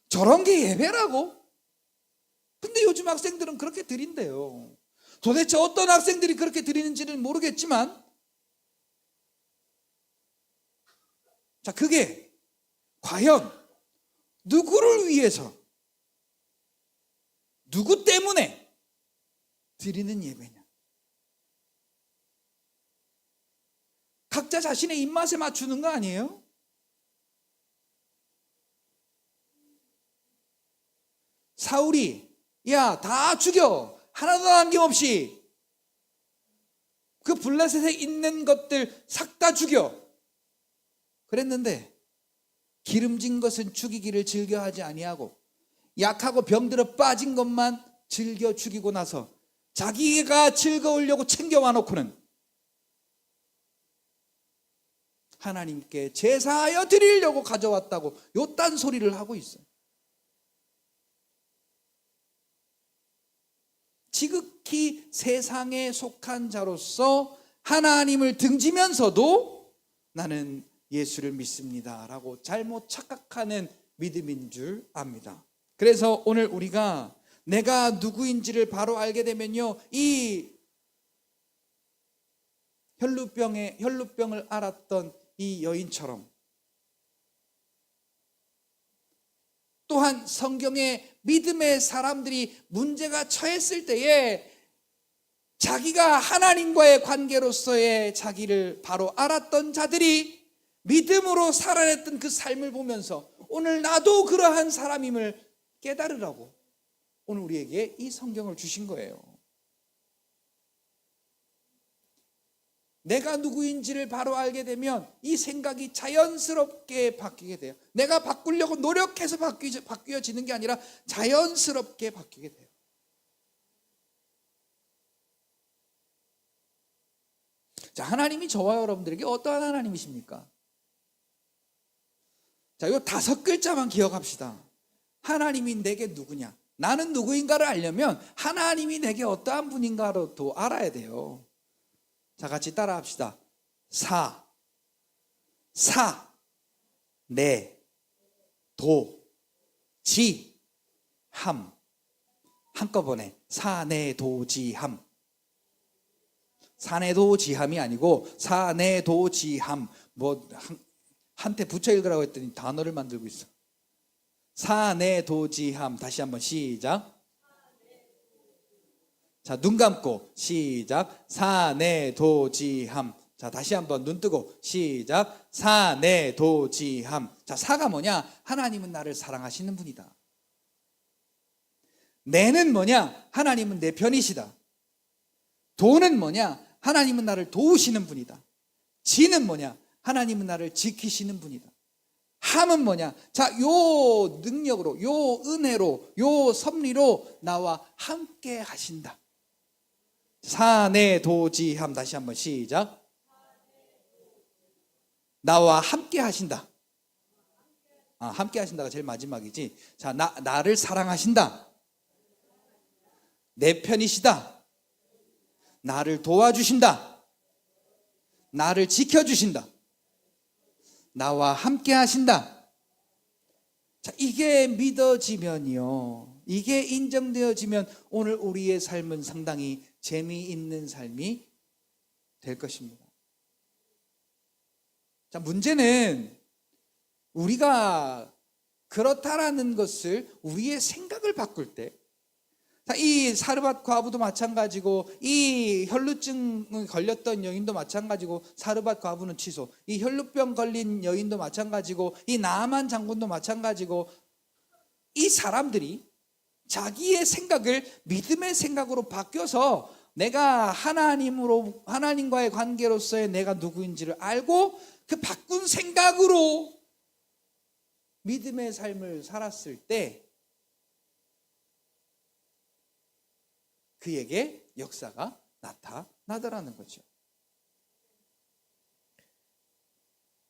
저런 게 예배라고? 근데 요즘 학생들은 그렇게 드린대요. 도대체 어떤 학생들이 그렇게 드리는지는 모르겠지만, 자, 그게 과연 누구를 위해서, 누구 때문에 드리는 예배냐? 각자 자신의 입맛에 맞추는 거 아니에요? 사울이 야, 다 죽여. 하나도 남김없이. 그 블레셋에 있는 것들 싹 다 죽여. 그랬는데 기름진 것은 죽이기를 즐겨하지 아니하고 약하고 병들어 빠진 것만 즐겨 죽이고 나서 자기가 즐거우려고 챙겨와 놓고는 하나님께 제사하여 드리려고 가져왔다고 요딴 소리를 하고 있어요. 지극히 세상에 속한 자로서 하나님을 등지면서도 나는 예수를 믿습니다 라고 잘못 착각하는 믿음인 줄 압니다. 그래서 오늘 우리가 내가 누구인지를 바로 알게 되면요, 이 혈루병을 앓았던 이 여인처럼 또한 성경의 믿음의 사람들이 문제가 처했을 때에 자기가 하나님과의 관계로서의 자기를 바로 알았던 자들이 믿음으로 살아냈던 그 삶을 보면서 오늘 나도 그러한 사람임을 깨달으라고 오늘 우리에게 이 성경을 주신 거예요. 내가 누구인지를 바로 알게 되면 이 생각이 자연스럽게 바뀌게 돼요. 내가 바꾸려고 노력해서 바뀌어지는 게 아니라 자연스럽게 바뀌게 돼요. 자, 하나님이 저와 여러분들에게 어떠한 하나님이십니까? 자, 이 5글자만 기억합시다. 하나님이 내게 누구냐? 나는 누구인가를 알려면 하나님이 내게 어떠한 분인가를 또 알아야 돼요. 자, 같이 따라 합시다. 내, 도, 지, 함. 한꺼번에 사내도지함. 사내도지함이 아니고 사내도지함. 한테 붙여 읽으라고 했더니 단어를 만들고 있어. 사내도지함. 다시 한번 시작. 자, 눈 감고 시작. 사내도지함. 자, 다시 한번 눈 뜨고 시작. 사내도지함. 자, 사가 뭐냐? 하나님은 나를 사랑하시는 분이다. 내는 뭐냐? 하나님은 내 편이시다. 도는 뭐냐? 하나님은 나를 도우시는 분이다. 지는 뭐냐? 하나님은 나를 지키시는 분이다. 함은 뭐냐? 자, 요 능력으로, 요 은혜로, 요 섭리로 나와 함께 하신다. 사내도지함. 다시 한번 시작. 나와 함께 하신다. 함께 하신다가 제일 마지막이지. 자, 나를 사랑하신다. 내 편이시다. 나를 도와주신다. 나를 지켜주신다. 나와 함께 하신다. 자, 이게 믿어지면요, 이게 인정되어지면 오늘 우리의 삶은 상당히 재미있는 삶이 될 것입니다. 자, 문제는 우리가 그렇다라는 것을 우리의 생각을 바꿀 때, 자, 이 사르밧 과부도 마찬가지고 이 혈루증 걸렸던 여인도 마찬가지고, 사르밧 과부는 취소, 이 혈루병 걸린 여인도 마찬가지고, 이 나아만 장군도 마찬가지고, 이 사람들이 자기의 생각을 믿음의 생각으로 바뀌어서 내가 하나님과의 관계로서의 내가 누구인지를 알고 그 바꾼 생각으로 믿음의 삶을 살았을 때 그에게 역사가 나타나더라는 거죠.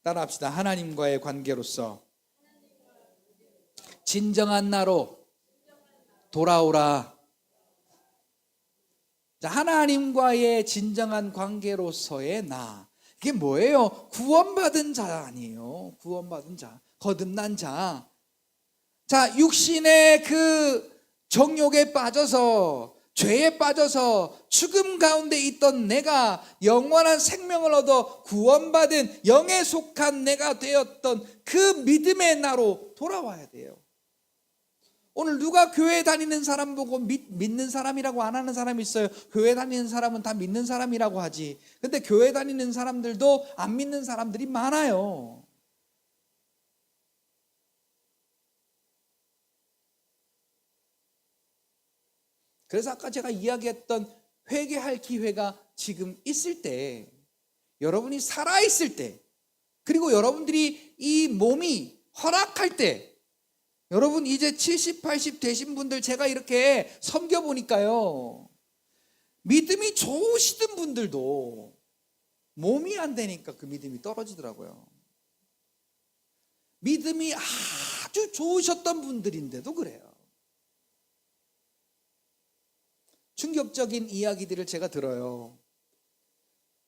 따라합시다. 하나님과의 관계로서 진정한 나로 돌아오라. 자, 하나님과의 진정한 관계로서의 나. 이게 뭐예요? 구원받은 자 아니에요. 구원받은 자, 거듭난 자. 자, 육신의 그 정욕에 빠져서, 죄에 빠져서 죽음 가운데 있던 내가 영원한 생명을 얻어 구원받은 영에 속한 내가 되었던 그 믿음의 나로 돌아와야 돼요. 오늘 누가 교회 다니는 사람 보고 믿는 사람이라고 안 하는 사람이 있어요. 교회 다니는 사람은 다 믿는 사람이라고 하지. 근데 교회 다니는 사람들도 안 믿는 사람들이 많아요. 그래서 아까 제가 이야기했던 회개할 기회가 지금 있을 때, 여러분이 살아있을 때, 그리고 여러분들이 이 몸이 허락할 때, 여러분 이제 70, 80 되신 분들 제가 이렇게 섬겨보니까요, 믿음이 좋으시던 분들도 몸이 안 되니까 그 믿음이 떨어지더라고요. 믿음이 아주 좋으셨던 분들인데도 그래요. 충격적인 이야기들을 제가 들어요.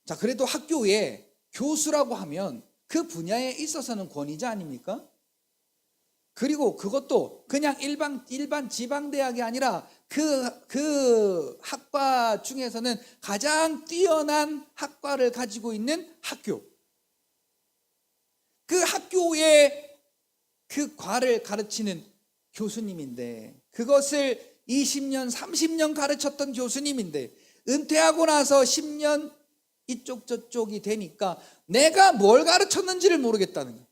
자, 그래도 학교에 교수라고 하면 그 분야에 있어서는 권위자 아닙니까? 그리고 그것도 그냥 일반 지방대학이 아니라 그 학과 중에서는 가장 뛰어난 학과를 가지고 있는 학교. 그 학교의 그 과를 가르치는 교수님인데, 그것을 20년, 30년 가르쳤던 교수님인데 은퇴하고 나서 10년 이쪽 저쪽이 되니까 내가 뭘 가르쳤는지를 모르겠다는 거예요.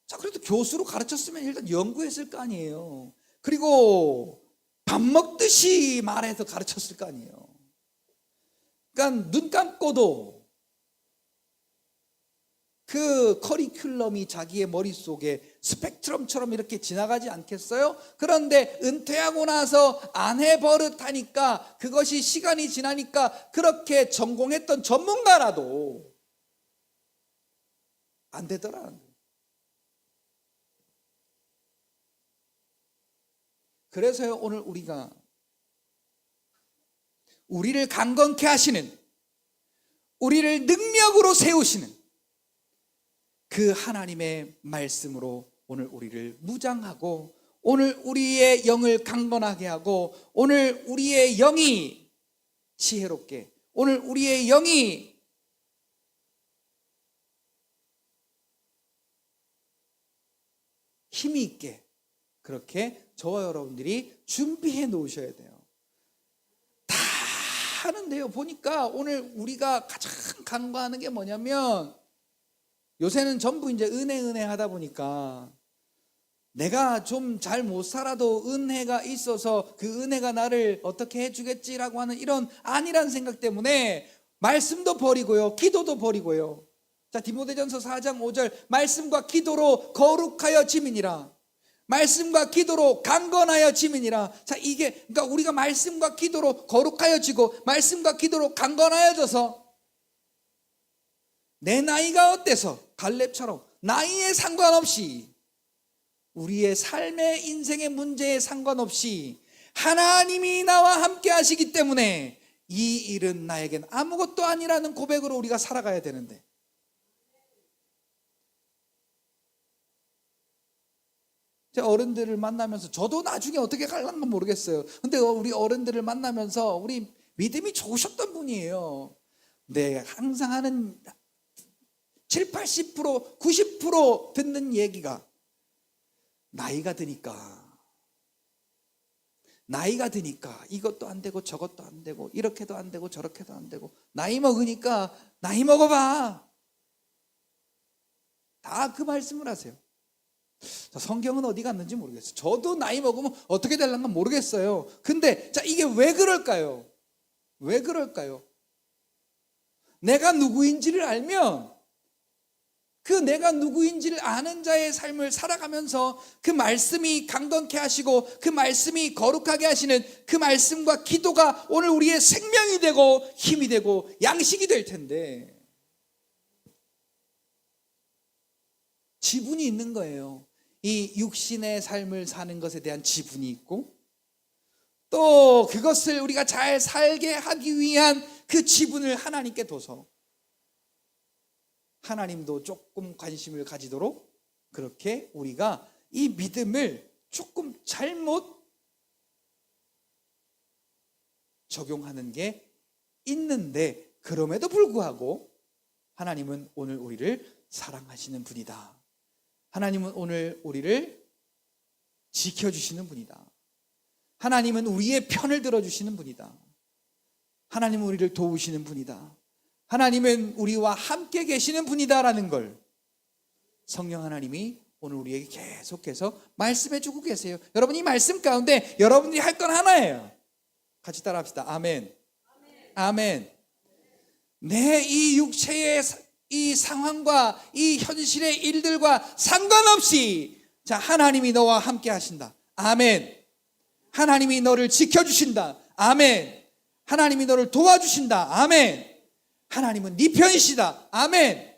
자, 그래도 교수로 가르쳤으면 일단 연구했을 거 아니에요. 그리고 밥 먹듯이 말해서 가르쳤을 거 아니에요. 그러니까 눈 감고도 그 커리큘럼이 자기의 머릿속에 스펙트럼처럼 이렇게 지나가지 않겠어요? 그런데 은퇴하고 나서 안 해버릇하니까, 그것이 시간이 지나니까 그렇게 전공했던 전문가라도 안 되더라는 거예요. 그래서요, 오늘 우리를 강건케 하시는, 우리를 능력으로 세우시는 그 하나님의 말씀으로 오늘 우리를 무장하고, 오늘 우리의 영을 강건하게 하고, 오늘 우리의 영이 지혜롭게, 오늘 우리의 영이 힘이 있게, 그렇게 저와 여러분들이 준비해 놓으셔야 돼요. 다 하는데요, 보니까 오늘 우리가 가장 간과하는 게 뭐냐면, 요새는 전부 이제 은혜 하다 보니까 내가 좀 잘 못 살아도 은혜가 있어서 그 은혜가 나를 어떻게 해주겠지라고 하는 이런 안일한 생각 때문에 말씀도 버리고요, 기도도 버리고요. 자, 디모데전서 4장 5절, 말씀과 기도로 거룩하여 지민이라. 말씀과 기도로 강건하여 지민이라. 자, 이게 그러니까 우리가 말씀과 기도로 거룩하여지고 말씀과 기도로 강건하여져서 내 나이가 어때서 갈렙처럼 나이에 상관없이, 우리의 삶의 인생의 문제에 상관없이 하나님이 나와 함께 하시기 때문에 이 일은 나에겐 아무것도 아니라는 고백으로 우리가 살아가야 되는데, 제 어른들을 만나면서 저도 나중에 어떻게 갈라는 건 모르겠어요. 근데 우리 어른들을 만나면서 우리 믿음이 좋으셨던 분이에요. 네, 항상 하는 7, 80%, 90% 듣는 얘기가, 나이가 드니까 이것도 안 되고 저것도 안 되고 이렇게도 안 되고 저렇게도 안 되고, 나이 먹으니까 나이 먹어봐. 다 그 말씀을 하세요. 성경은 어디 갔는지 모르겠어요. 저도 나이 먹으면 어떻게 될란가 모르겠어요. 근데 자, 이게 왜 그럴까요? 왜 그럴까요? 내가 누구인지를 알면 그 내가 누구인지를 아는 자의 삶을 살아가면서 그 말씀이 강건케 하시고 그 말씀이 거룩하게 하시는 그 말씀과 기도가 오늘 우리의 생명이 되고 힘이 되고 양식이 될 텐데 지분이 있는 거예요. 이 육신의 삶을 사는 것에 대한 지분이 있고 또 그것을 우리가 잘 살게 하기 위한 그 지분을 하나님께 둬서 하나님도 조금 관심을 가지도록 그렇게 우리가 이 믿음을 조금 잘못 적용하는 게 있는데 그럼에도 불구하고 하나님은 오늘 우리를 사랑하시는 분이다. 하나님은 오늘 우리를 지켜주시는 분이다. 하나님은 우리의 편을 들어주시는 분이다. 하나님은 우리를 도우시는 분이다. 하나님은 우리와 함께 계시는 분이다라는 걸 성령 하나님이 오늘 우리에게 계속해서 말씀해 주고 계세요. 여러분 이 말씀 가운데 여러분들이 할 건 하나예요. 같이 따라합시다. 아멘. 아멘. 내 이 육체의 이 상황과 이 현실의 일들과 상관없이 자 하나님이 너와 함께 하신다. 아멘. 하나님이 너를 지켜주신다. 아멘. 하나님이 너를 도와주신다. 아멘. 하나님은 네 편이시다. 아멘.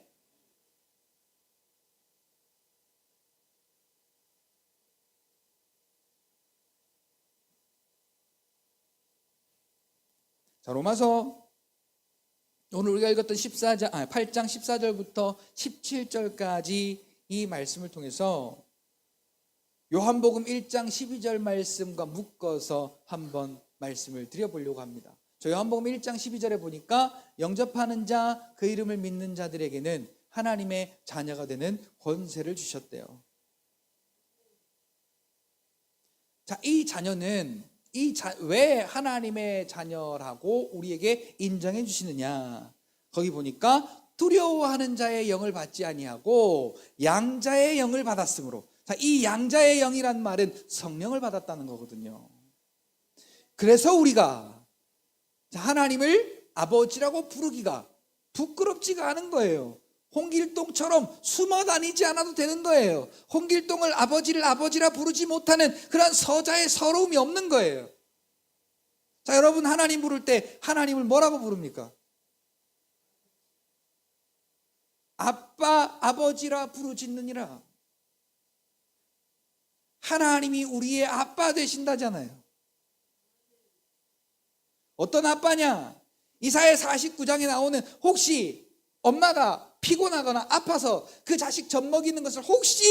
자, 로마서 오늘 우리가 읽었던 8장 14절부터 17절까지 이 말씀을 통해서 요한복음 1장 12절 말씀과 묶어서 한번 말씀을 드려보려고 합니다. 저 요한복음 1장 12절에 보니까 영접하는 자, 그 이름을 믿는 자들에게는 하나님의 자녀가 되는 권세를 주셨대요. 자, 이 자녀는 왜 하나님의 자녀라고 우리에게 인정해 주시느냐? 거기 보니까 두려워하는 자의 영을 받지 아니하고 양자의 영을 받았으므로. 자, 이 양자의 영이란 말은 성령을 받았다는 거거든요. 그래서 우리가 하나님을 아버지라고 부르기가 부끄럽지가 않은 거예요. 홍길동처럼 숨어 다니지 않아도 되는 거예요. 홍길동을 아버지를 아버지라 부르지 못하는 그런 서자의 서러움이 없는 거예요. 자, 여러분 하나님 부를 때 하나님을 뭐라고 부릅니까? 아빠, 아버지라 부르짖느니라. 하나님이 우리의 아빠 되신다잖아요. 어떤 아빠냐? 이사야 49장에 나오는 혹시 엄마가 피곤하거나 아파서 그 자식 젖 먹이는 것을 혹시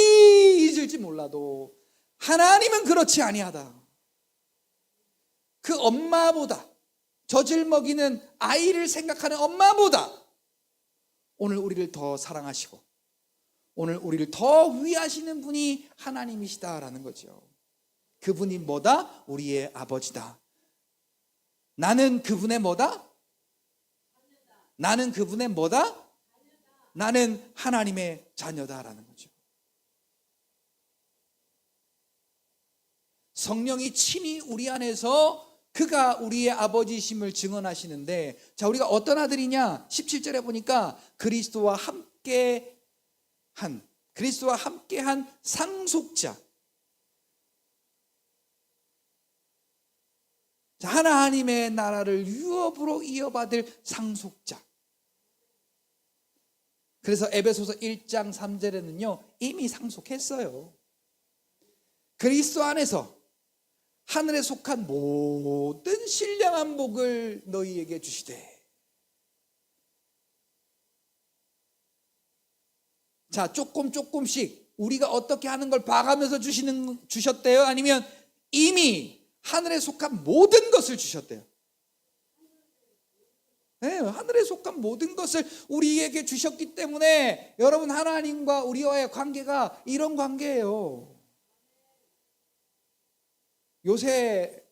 잊을지 몰라도 하나님은 그렇지 아니하다. 그 엄마보다 젖을 먹이는 아이를 생각하는 엄마보다 오늘 우리를 더 사랑하시고 오늘 우리를 더 위하시는 분이 하나님이시다라는 거죠. 그분이 뭐다? 우리의 아버지다. 나는 그분의 뭐다? 나는 그분의 뭐다? 나는 하나님의 자녀다라는 거죠. 성령이 친히 우리 안에서 그가 우리의 아버지심을 증언하시는데, 자, 우리가 어떤 아들이냐? 17절에 보니까 그리스도와 함께한 상속자. 자, 하나님의 나라를 유업으로 이어받을 상속자. 그래서 에베소서 1장 3절에는요 이미 상속했어요. 그리스도 안에서 하늘에 속한 모든 신령한 복을 너희에게 주시되. 자, 조금씩 우리가 어떻게 하는 걸 봐가면서 주셨대요? 아니면 이미 하늘에 속한 모든 것을 주셨대요? 네, 하늘에 속한 모든 것을 우리에게 주셨기 때문에 여러분 하나님과 우리와의 관계가 이런 관계예요. 요새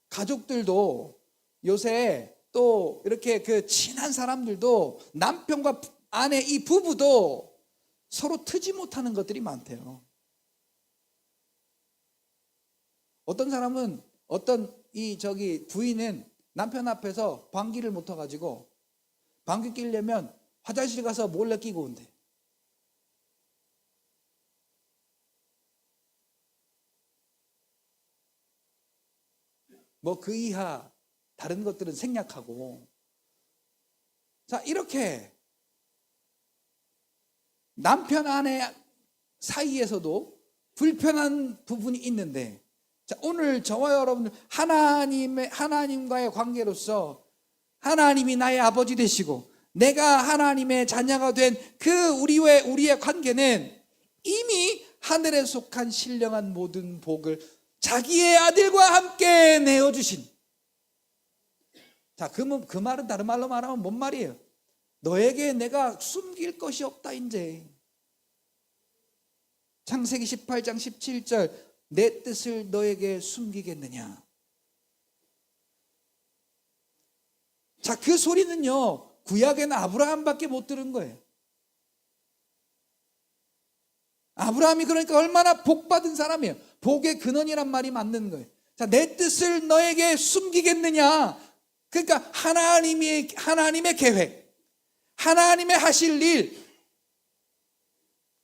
가족들도 요새 또 이렇게 그 친한 사람들도 남편과 아내 이 부부도 서로 트지 못하는 것들이 많대요. 어떤 사람은 부인은 남편 앞에서 방귀를 못 터가지고 방귀 끼려면 화장실 가서 몰래 끼고 온대. 뭐 그 이하 다른 것들은 생략하고, 자, 이렇게 남편 아내 사이에서도 불편한 부분이 있는데, 자, 오늘 저와 여러분들 하나님과의 관계로서 하나님이 나의 아버지 되시고 내가 하나님의 자녀가 된 그 우리의 관계는 이미 하늘에 속한 신령한 모든 복을 자기의 아들과 함께 내어주신, 자, 그 말은 다른 말로 말하면 뭔 말이에요? 너에게 내가 숨길 것이 없다 이제. 창세기 18장 17절, 내 뜻을 너에게 숨기겠느냐. 자, 그 소리는요, 구약에는 아브라함밖에 못 들은 거예요. 아브라함이 그러니까 얼마나 복받은 사람이에요. 복의 근원이란 말이 맞는 거예요. 자, 내 뜻을 너에게 숨기겠느냐. 그러니까 하나님의 계획, 하나님의 하실 일,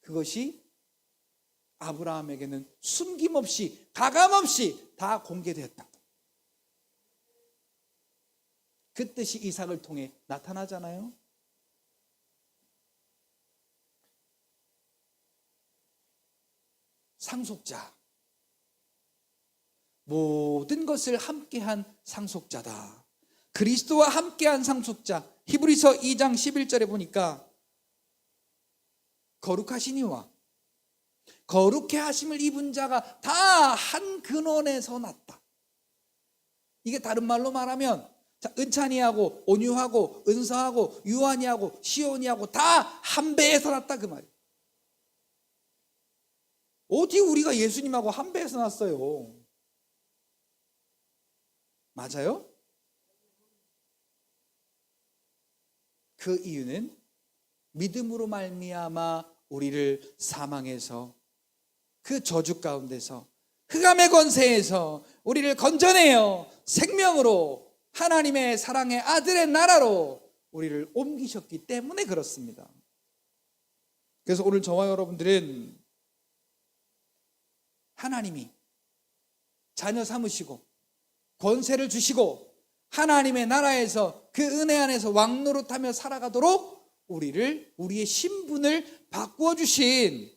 그것이 아브라함에게는 숨김없이 가감없이 다 공개되었다. 그 뜻이 이삭을 통해 나타나잖아요. 상속자, 모든 것을 함께한 상속자다. 그리스도와 함께한 상속자. 히브리서 2장 11절에 보니까 거룩하신 이와 거룩해 하심을 입은 자가 다 한 근원에서 났다. 이게 다른 말로 말하면, 자, 은찬이하고 온유하고 은서하고 유한이하고 시온이하고 다 한 배에서 났다 그 말이에요. 어디 우리가 예수님하고 한 배에서 났어요? 맞아요? 그 이유는 믿음으로 말미암아 우리를 사망에서, 그 저주 가운데서, 흑암의 권세에서 우리를 건져내어 생명으로 하나님의 사랑의 아들의 나라로 우리를 옮기셨기 때문에 그렇습니다. 그래서 오늘 저와 여러분들은 하나님이 자녀 삼으시고 권세를 주시고 하나님의 나라에서 그 은혜 안에서 왕노릇하며 살아가도록 우리의 신분을 바꾸어 주신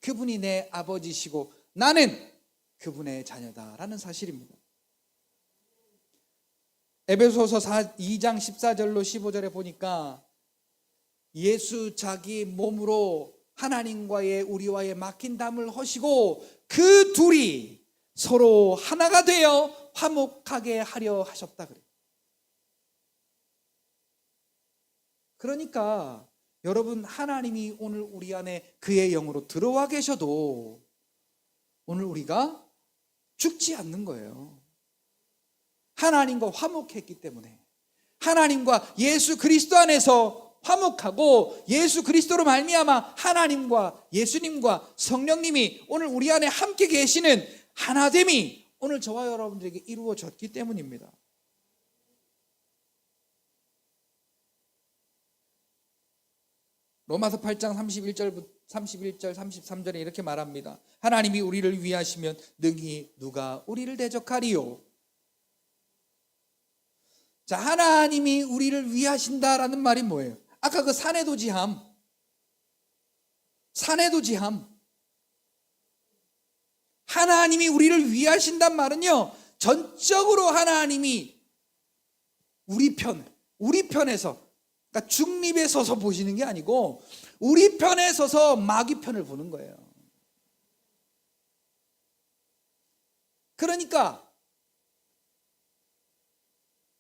그분이 내 아버지시고 나는 그분의 자녀다라는 사실입니다. 에베소서 2장 14절로 15절에 보니까 예수 자기 몸으로 하나님과의 우리와의 막힌 담을 허시고 그 둘이 서로 하나가 되어 화목하게 하려 하셨다 그래요. 그러니까 여러분, 하나님이 오늘 우리 안에 그의 영으로 들어와 계셔도 오늘 우리가 죽지 않는 거예요. 하나님과 화목했기 때문에, 하나님과 예수 그리스도 안에서 화목하고 예수 그리스도로 말미암아 하나님과 예수님과 성령님이 오늘 우리 안에 함께 계시는 하나됨이 오늘 저와 여러분들에게 이루어졌기 때문입니다. 로마서 8장 31절 33절에 이렇게 말합니다. 하나님이 우리를 위하시면 능히 누가 우리를 대적하리요. 자, 하나님이 우리를 위하신다라는 말이 뭐예요? 아까 그 사내도지함. 하나님이 우리를 위하신단 말은요, 전적으로 하나님이 우리 편에서, 그러니까 중립에 서서 보시는 게 아니고 우리 편에 서서 마귀 편을 보는 거예요. 그러니까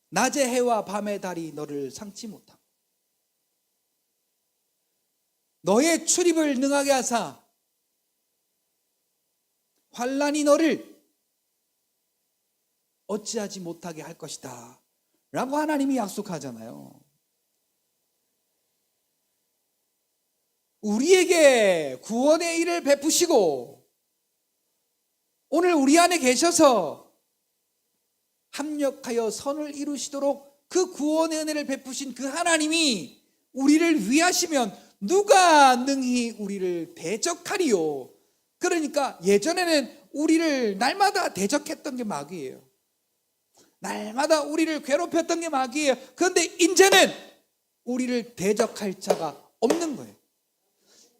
낮의 해와 밤의 달이 너를 상치 못하고 너의 출입을 능하게 하사 환난이 너를 어찌하지 못하게 할 것이다 라고 하나님이 약속하잖아요. 우리에게 구원의 일을 베푸시고 오늘 우리 안에 계셔서 합력하여 선을 이루시도록 그 구원의 은혜를 베푸신 그 하나님이 우리를 위하시면 누가 능히 우리를 대적하리요. 그러니까 예전에는 우리를 날마다 대적했던 게 마귀예요. 날마다 우리를 괴롭혔던 게 마귀예요. 그런데 이제는 우리를 대적할 자가 없는 거예요.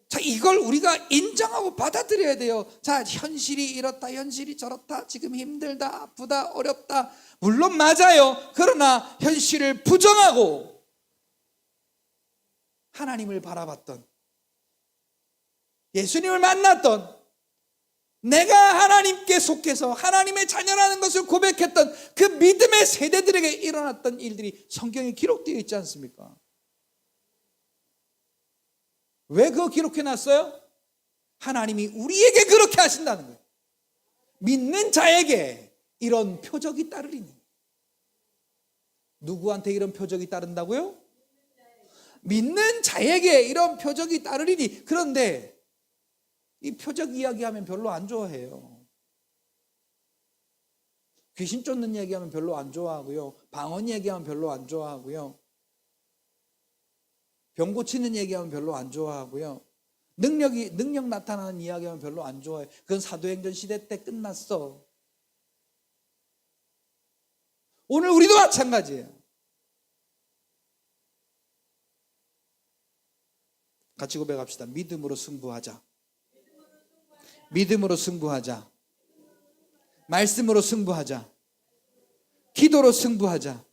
자, 이걸 우리가 인정하고 받아들여야 돼요. 자, 현실이 이렇다, 현실이 저렇다, 지금 힘들다, 아프다, 어렵다. 물론 맞아요. 그러나 현실을 부정하고 하나님을 바라봤던, 예수님을 만났던, 내가 하나님께 속해서 하나님의 자녀라는 것을 고백했던 그 믿음의 세대들에게 일어났던 일들이 성경에 기록되어 있지 않습니까? 왜 그거 기록해놨어요? 하나님이 우리에게 그렇게 하신다는 거예요. 믿는 자에게 이런 표적이 따르리니. 누구한테 이런 표적이 따른다고요? 믿는 자에게 이런 표적이 따르리니. 그런데 이 표적 이야기하면 별로 안 좋아해요. 귀신 쫓는 얘기하면 별로 안 좋아하고요. 방언 얘기하면 별로 안 좋아하고요. 병 고치는 얘기하면 별로 안 좋아하고요. 능력 나타나는 이야기하면 별로 안 좋아해요. 그건 사도행전 시대 때 끝났어. 오늘 우리도 마찬가지예요. 같이 고백합시다. 믿음으로 승부하자. 믿음으로 승부하자. 말씀으로 승부하자. 기도로 승부하자.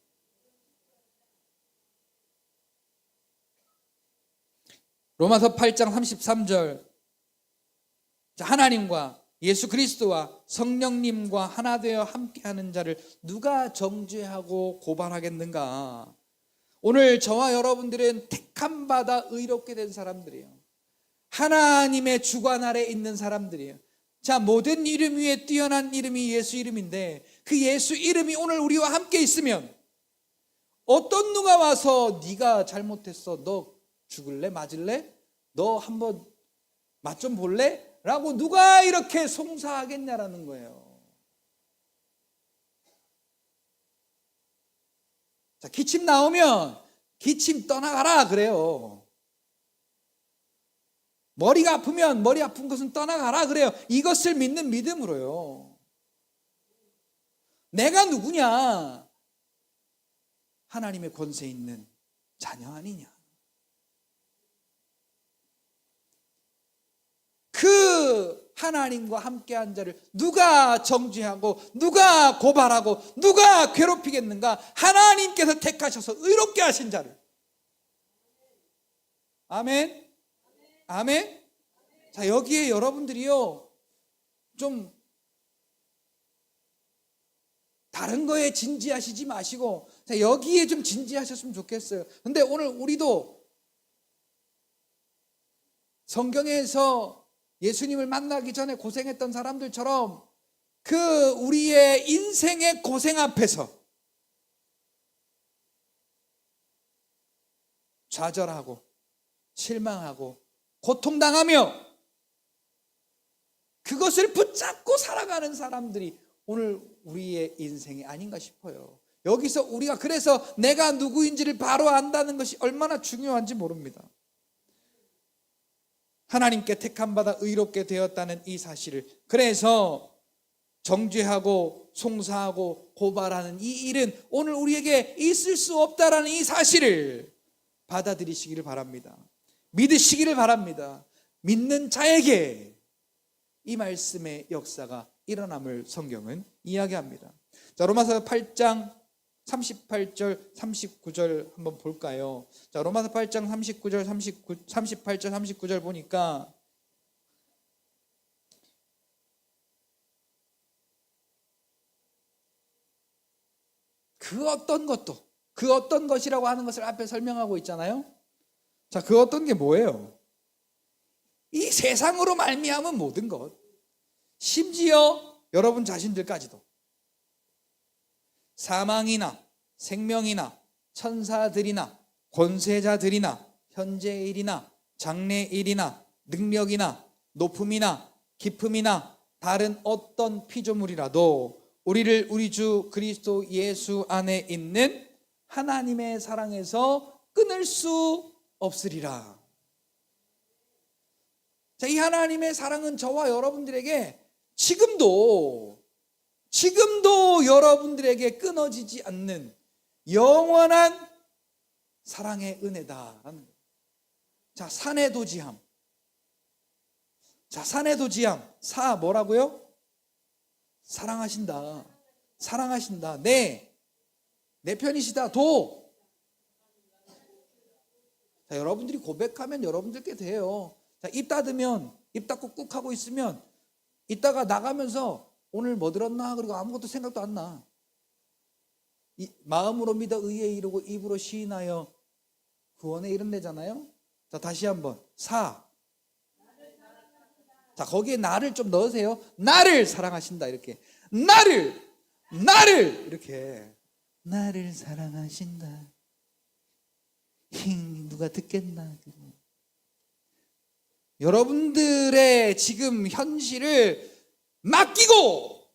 로마서 8장 33절, 하나님과 예수 그리스도와 성령님과 하나 되어 함께하는 자를 누가 정죄하고 고발하겠는가? 오늘 저와 여러분들은 택함 받아 의롭게 된 사람들이에요. 하나님의 주관 아래 있는 사람들이에요. 자, 모든 이름 위에 뛰어난 이름이 예수 이름인데, 그 예수 이름이 오늘 우리와 함께 있으면 어떤 누가 와서 네가 잘못했어, 너 죽을래? 맞을래? 너 한번 맛 좀 볼래? 라고 누가 이렇게 송사하겠냐라는 거예요. 자, 기침 나오면 기침 떠나가라 그래요. 머리가 아프면 머리 아픈 것은 떠나가라 그래요. 이것을 믿는 믿음으로요. 내가 누구냐? 하나님의 권세 있는 자녀 아니냐? 그 하나님과 함께한 자를 누가 정죄하고 누가 고발하고 누가 괴롭히겠는가? 하나님께서 택하셔서 의롭게 하신 자를. 아멘. 아멘. 자, 여기에 여러분들이요, 좀 다른 거에 진지하시지 마시고, 자, 여기에 좀 진지하셨으면 좋겠어요. 근데 오늘 우리도 성경에서 예수님을 만나기 전에 고생했던 사람들처럼 그 우리의 인생의 고생 앞에서 좌절하고 실망하고 고통당하며 그것을 붙잡고 살아가는 사람들이 오늘 우리의 인생이 아닌가 싶어요. 여기서 우리가 그래서 내가 누구인지를 바로 안다는 것이 얼마나 중요한지 모릅니다. 하나님께 택함받아 의롭게 되었다는 이 사실을, 그래서 정죄하고 송사하고 고발하는 이 일은 오늘 우리에게 있을 수 없다라는 이 사실을 받아들이시기를 바랍니다. 믿으시기를 바랍니다. 믿는 자에게 이 말씀의 역사가 일어남을 성경은 이야기합니다. 자, 로마서 8장 38절 39절 한번 볼까요? 자, 로마서 8장 38절 39절 보니까 그 어떤 것이라고 하는 것을 앞에 설명하고 있잖아요. 자, 그 어떤 게 뭐예요? 이 세상으로 말미암은 모든 것, 심지어 여러분 자신들까지도 사망이나 생명이나 천사들이나 권세자들이나 현재일이나 장래일이나 능력이나 높음이나 깊음이나 다른 어떤 피조물이라도 우리를 우리 주 그리스도 예수 안에 있는 하나님의 사랑에서 끊을 수 없으리라. 자, 이 하나님의 사랑은 저와 여러분들에게 지금도 지금도 여러분들에게 끊어지지 않는 영원한 사랑의 은혜다라는 거예요. 자, 사내도지함. 자, 사내도지함. 사 뭐라고요? 사랑하신다. 사랑하신다. 내 편이시다. 도. 자, 여러분들이 고백하면 여러분들께 돼요. 자, 입 닫으면, 입 닫고 꾹 하고 있으면 이따가 나가면서 오늘 뭐 들었나? 그리고 아무것도 생각도 안 나. 마음으로 믿어 의에 이르고 입으로 시인하여 구원에 이른대잖아요. 자, 다시 한번. 사. 자, 거기에 나를 좀 넣으세요. 나를 사랑하신다. 이렇게. 나를 이렇게. 나를 사랑하신다. 누가 듣겠나? 여러분들의 지금 현실을 맡기고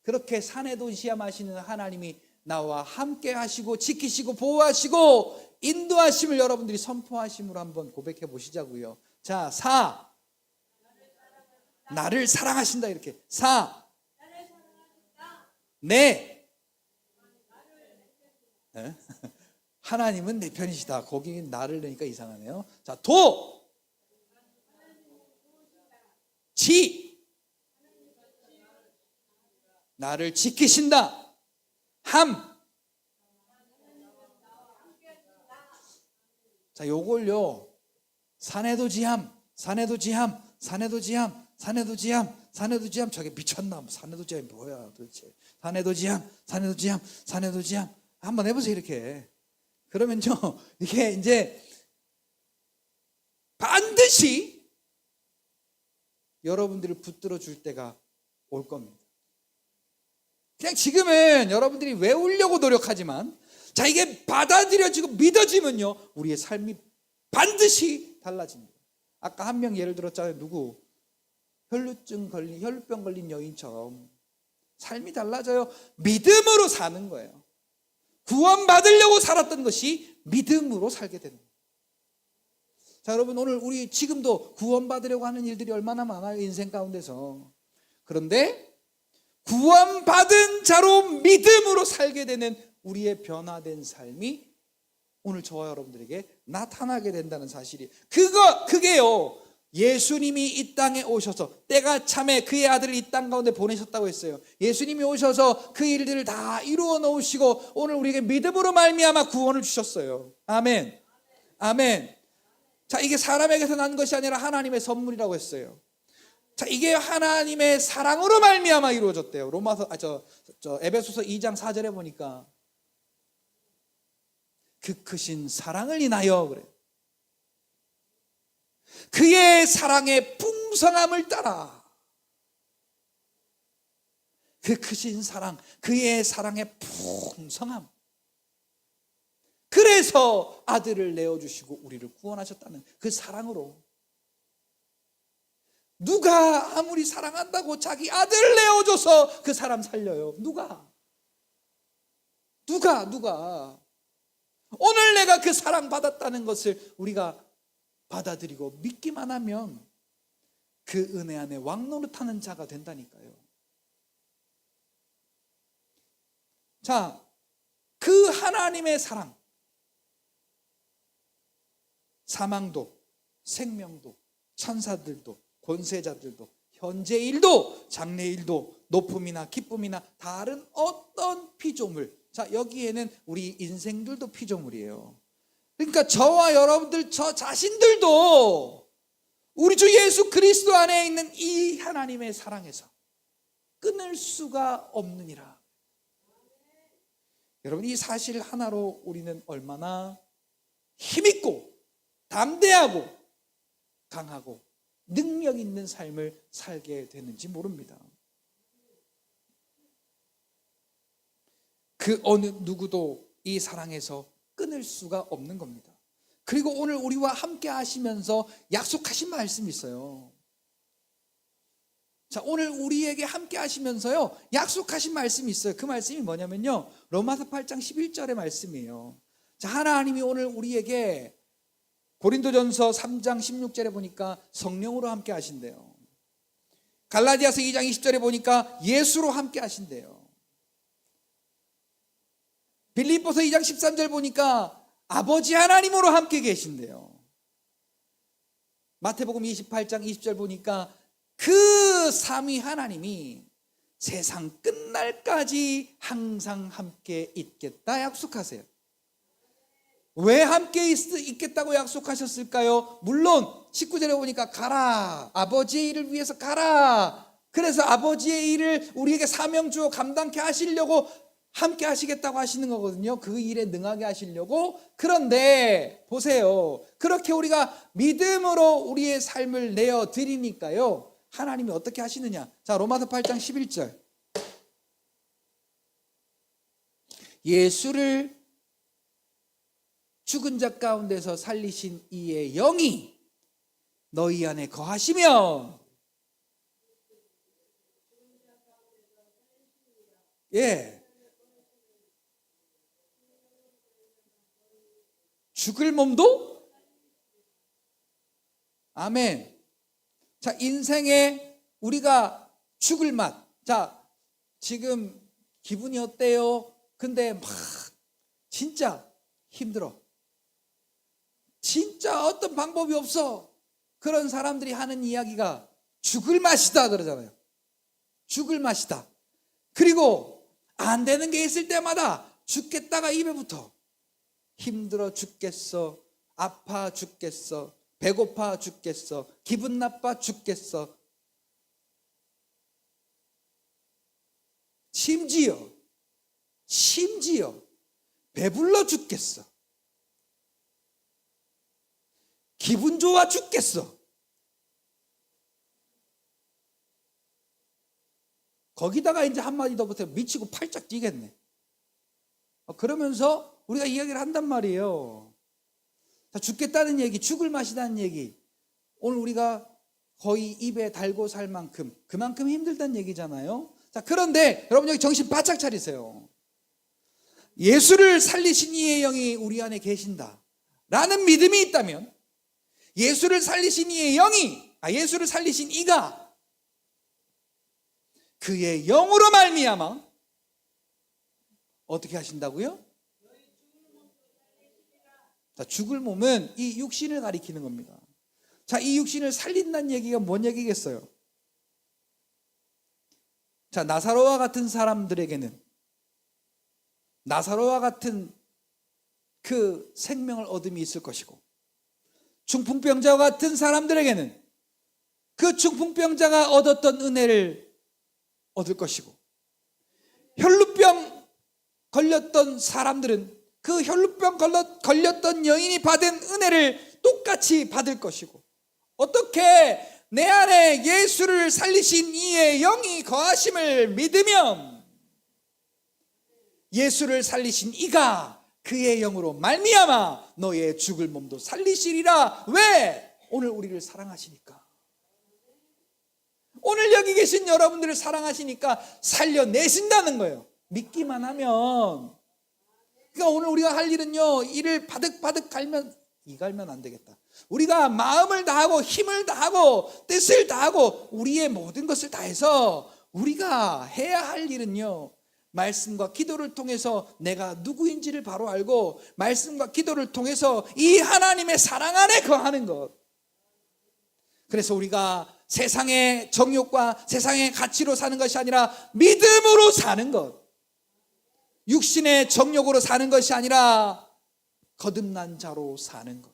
그렇게 사내도시함하시는 하나님이 나와 함께 하시고 지키시고 보호하시고 인도하심을 여러분들이 선포하심으로 한번 고백해 보시자고요. 자, 사. 나를 사랑하신다. 이렇게. 사. 네. 하나님은 내 편이시다. 거기 나를 넣으니까 이상하네요. 자, 도. 지. 나를 지키신다. 함. 자, 요걸요. 사내도지함. 저게 미쳤나? 사내도지함이 뭐야 도대체. 사내도지함. 한번 해보세요, 이렇게. 그러면요, 이게 이제 반드시 여러분들을 붙들어 줄 때가 올 겁니다. 그냥 지금은 여러분들이 외우려고 노력하지만, 자, 이게 받아들여지고 믿어지면요, 우리의 삶이 반드시 달라집니다. 아까 한 명 예를 들었잖아요. 누구? 혈루병 걸린 여인처럼 삶이 달라져요. 믿음으로 사는 거예요. 구원받으려고 살았던 것이 믿음으로 살게 되는 거예요. 자, 여러분, 오늘 우리 지금도 구원받으려고 하는 일들이 얼마나 많아요, 인생 가운데서. 그런데 구원받은 자로 믿음으로 살게 되는 우리의 변화된 삶이 오늘 저와 여러분들에게 나타나게 된다는 사실이, 그게요, 예수님이 이 땅에 오셔서 때가 참에 그의 아들을 이 땅 가운데 보내셨다고 했어요. 예수님이 오셔서 그 일들을 다 이루어 놓으시고 오늘 우리에게 믿음으로 말미암아 구원을 주셨어요. 아멘. 아멘. 자, 이게 사람에게서 난 것이 아니라 하나님의 선물이라고 했어요. 자, 이게 하나님의 사랑으로 말미암아 이루어졌대요. 에베소서 2장 4절에 보니까 그 크신 사랑을 인하여 그래요. 그의 사랑의 풍성함을 따라, 그 크신 사랑, 그의 사랑의 풍성함, 그래서 아들을 내어주시고 우리를 구원하셨다는 그 사랑으로. 누가 아무리 사랑한다고 자기 아들을 내어줘서 그 사람 살려요? 누가? 오늘 내가 그 사랑 받았다는 것을 우리가 받아들이고 믿기만 하면 그 은혜 안에 왕노릇하는 자가 된다니까요. 자, 그 하나님의 사랑, 사망도, 생명도, 천사들도, 권세자들도, 현재일도, 장래일도, 높음이나 기쁨이나 다른 어떤 피조물, 자, 여기에는 우리 인생들도 피조물이에요. 그러니까 저와 여러분들, 저 자신들도 우리 주 예수 그리스도 안에 있는 이 하나님의 사랑에서 끊을 수가 없느니라. 여러분, 이 사실 하나로 우리는 얼마나 힘있고 담대하고 강하고 능력 있는 삶을 살게 되는지 모릅니다. 그 어느 누구도 이 사랑에서 끊을 수가 없는 겁니다. 그리고 오늘 우리와 함께 하시면서 약속하신 말씀이 있어요. 자, 오늘 우리에게 함께 하시면서요, 약속하신 말씀이 있어요. 그 말씀이 뭐냐면요, 로마서 8장 11절의 말씀이에요. 자, 하나님이 오늘 우리에게 고린도전서 3장 16절에 보니까 성령으로 함께 하신대요. 갈라디아서 2장 20절에 보니까 예수로 함께 하신대요. 빌립보서 2장 13절 보니까 아버지 하나님으로 함께 계신대요. 마태복음 28장 20절 보니까 그 삼위 하나님이 세상 끝날까지 항상 함께 있겠다 약속하세요. 왜 함께 있겠다고 약속하셨을까요? 물론 19절에 보니까 가라, 아버지의 일을 위해서 가라. 그래서 아버지의 일을 우리에게 사명 주어 감당케 하시려고 함께 하시겠다고 하시는 거거든요. 그 일에 능하게 하시려고. 그런데 보세요, 그렇게 우리가 믿음으로 우리의 삶을 내어 드리니까요, 하나님이 어떻게 하시느냐. 자, 로마서 8장 11절. 예수를 죽은 자 가운데서 살리신 이의 영이 너희 안에 거하시며, 예, 죽을 몸도, 아멘. 자, 인생에 우리가 죽을 맛. 자, 지금 기분이 어때요? 근데 막 진짜 힘들어. 진짜 어떤 방법이 없어. 그런 사람들이 하는 이야기가 죽을 맛이다 그러잖아요. 죽을 맛이다. 그리고 안 되는 게 있을 때마다 죽겠다가 입에 붙어. 힘들어 죽겠어. 아파 죽겠어. 배고파 죽겠어. 기분 나빠 죽겠어. 심지어 배불러 죽겠어. 기분 좋아 죽겠어. 거기다가 이제 한마디 더 보태면 미치고 팔짝 뛰겠네. 그러면서 우리가 이야기를 한단 말이에요. 죽겠다는 얘기, 죽을 맛이라는 얘기, 오늘 우리가 거의 입에 달고 살 만큼, 그만큼 힘들다는 얘기잖아요. 자, 그런데 여러분 여기 정신 바짝 차리세요. 예수를 살리신 이의 영이 우리 안에 계신다 라는 믿음이 있다면, 예수를 살리신 이의 영이, 예수를 살리신 이가 그의 영으로 말미암아 어떻게 하신다고요? 자, 죽을 몸은 이 육신을 가리키는 겁니다. 자, 이 육신을 살린다는 얘기가 뭔 얘기겠어요? 자, 나사로와 같은 사람들에게는 나사로와 같은 그 생명을 얻음이 있을 것이고, 중풍병자와 같은 사람들에게는 그 중풍병자가 얻었던 은혜를 얻을 것이고, 혈루병 걸렸던 사람들은 그 혈루병 걸렸던 여인이 받은 은혜를 똑같이 받을 것이고, 어떻게 내 안에 예수를 살리신 이의 영이 거하심을 믿으면 예수를 살리신 이가 그의 영으로 말미암아 너의 죽을 몸도 살리시리라. 왜? 오늘 우리를 사랑하시니까. 오늘 여기 계신 여러분들을 사랑하시니까 살려내신다는 거예요. 믿기만 하면. 그러니까 오늘 우리가 할 일은요, 이를 바득바득 갈면 안 되겠다. 우리가 마음을 다하고 힘을 다하고 뜻을 다하고 우리의 모든 것을 다해서 우리가 해야 할 일은요, 말씀과 기도를 통해서 내가 누구인지를 바로 알고, 말씀과 기도를 통해서 이 하나님의 사랑 안에 거하는 것. 그래서 우리가 세상의 정욕과 세상의 가치로 사는 것이 아니라 믿음으로 사는 것, 육신의 정욕으로 사는 것이 아니라 거듭난 자로 사는 것.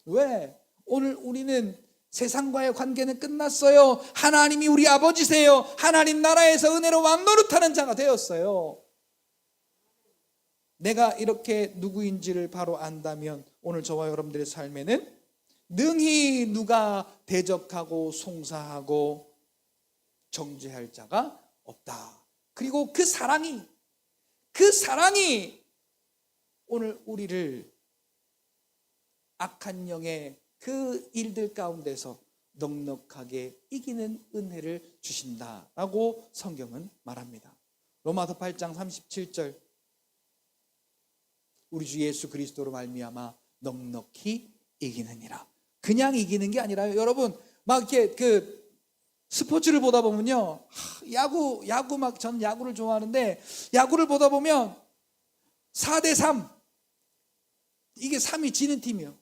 왜? 오늘 우리는 세상과의 관계는 끝났어요. 하나님이 우리 아버지세요. 하나님 나라에서 은혜로 왕노릇하는 자가 되었어요. 내가 이렇게 누구인지를 바로 안다면 오늘 저와 여러분들의 삶에는 능히 누가 대적하고 송사하고 정죄할 자가 없다. 그리고 그 사랑이 오늘 우리를 악한 영의 그 일들 가운데서 넉넉하게 이기는 은혜를 주신다라고 성경은 말합니다. 로마서 8장 37절, 우리 주 예수 그리스도로 말미암아 넉넉히 이기느니라. 그냥 이기는 게 아니라요, 여러분, 막 이렇게 그 스포츠를 보다 보면요, 야구 막 저는 야구를 좋아하는데 야구를 보다 보면 4대3 이게 3위 지는 팀이요.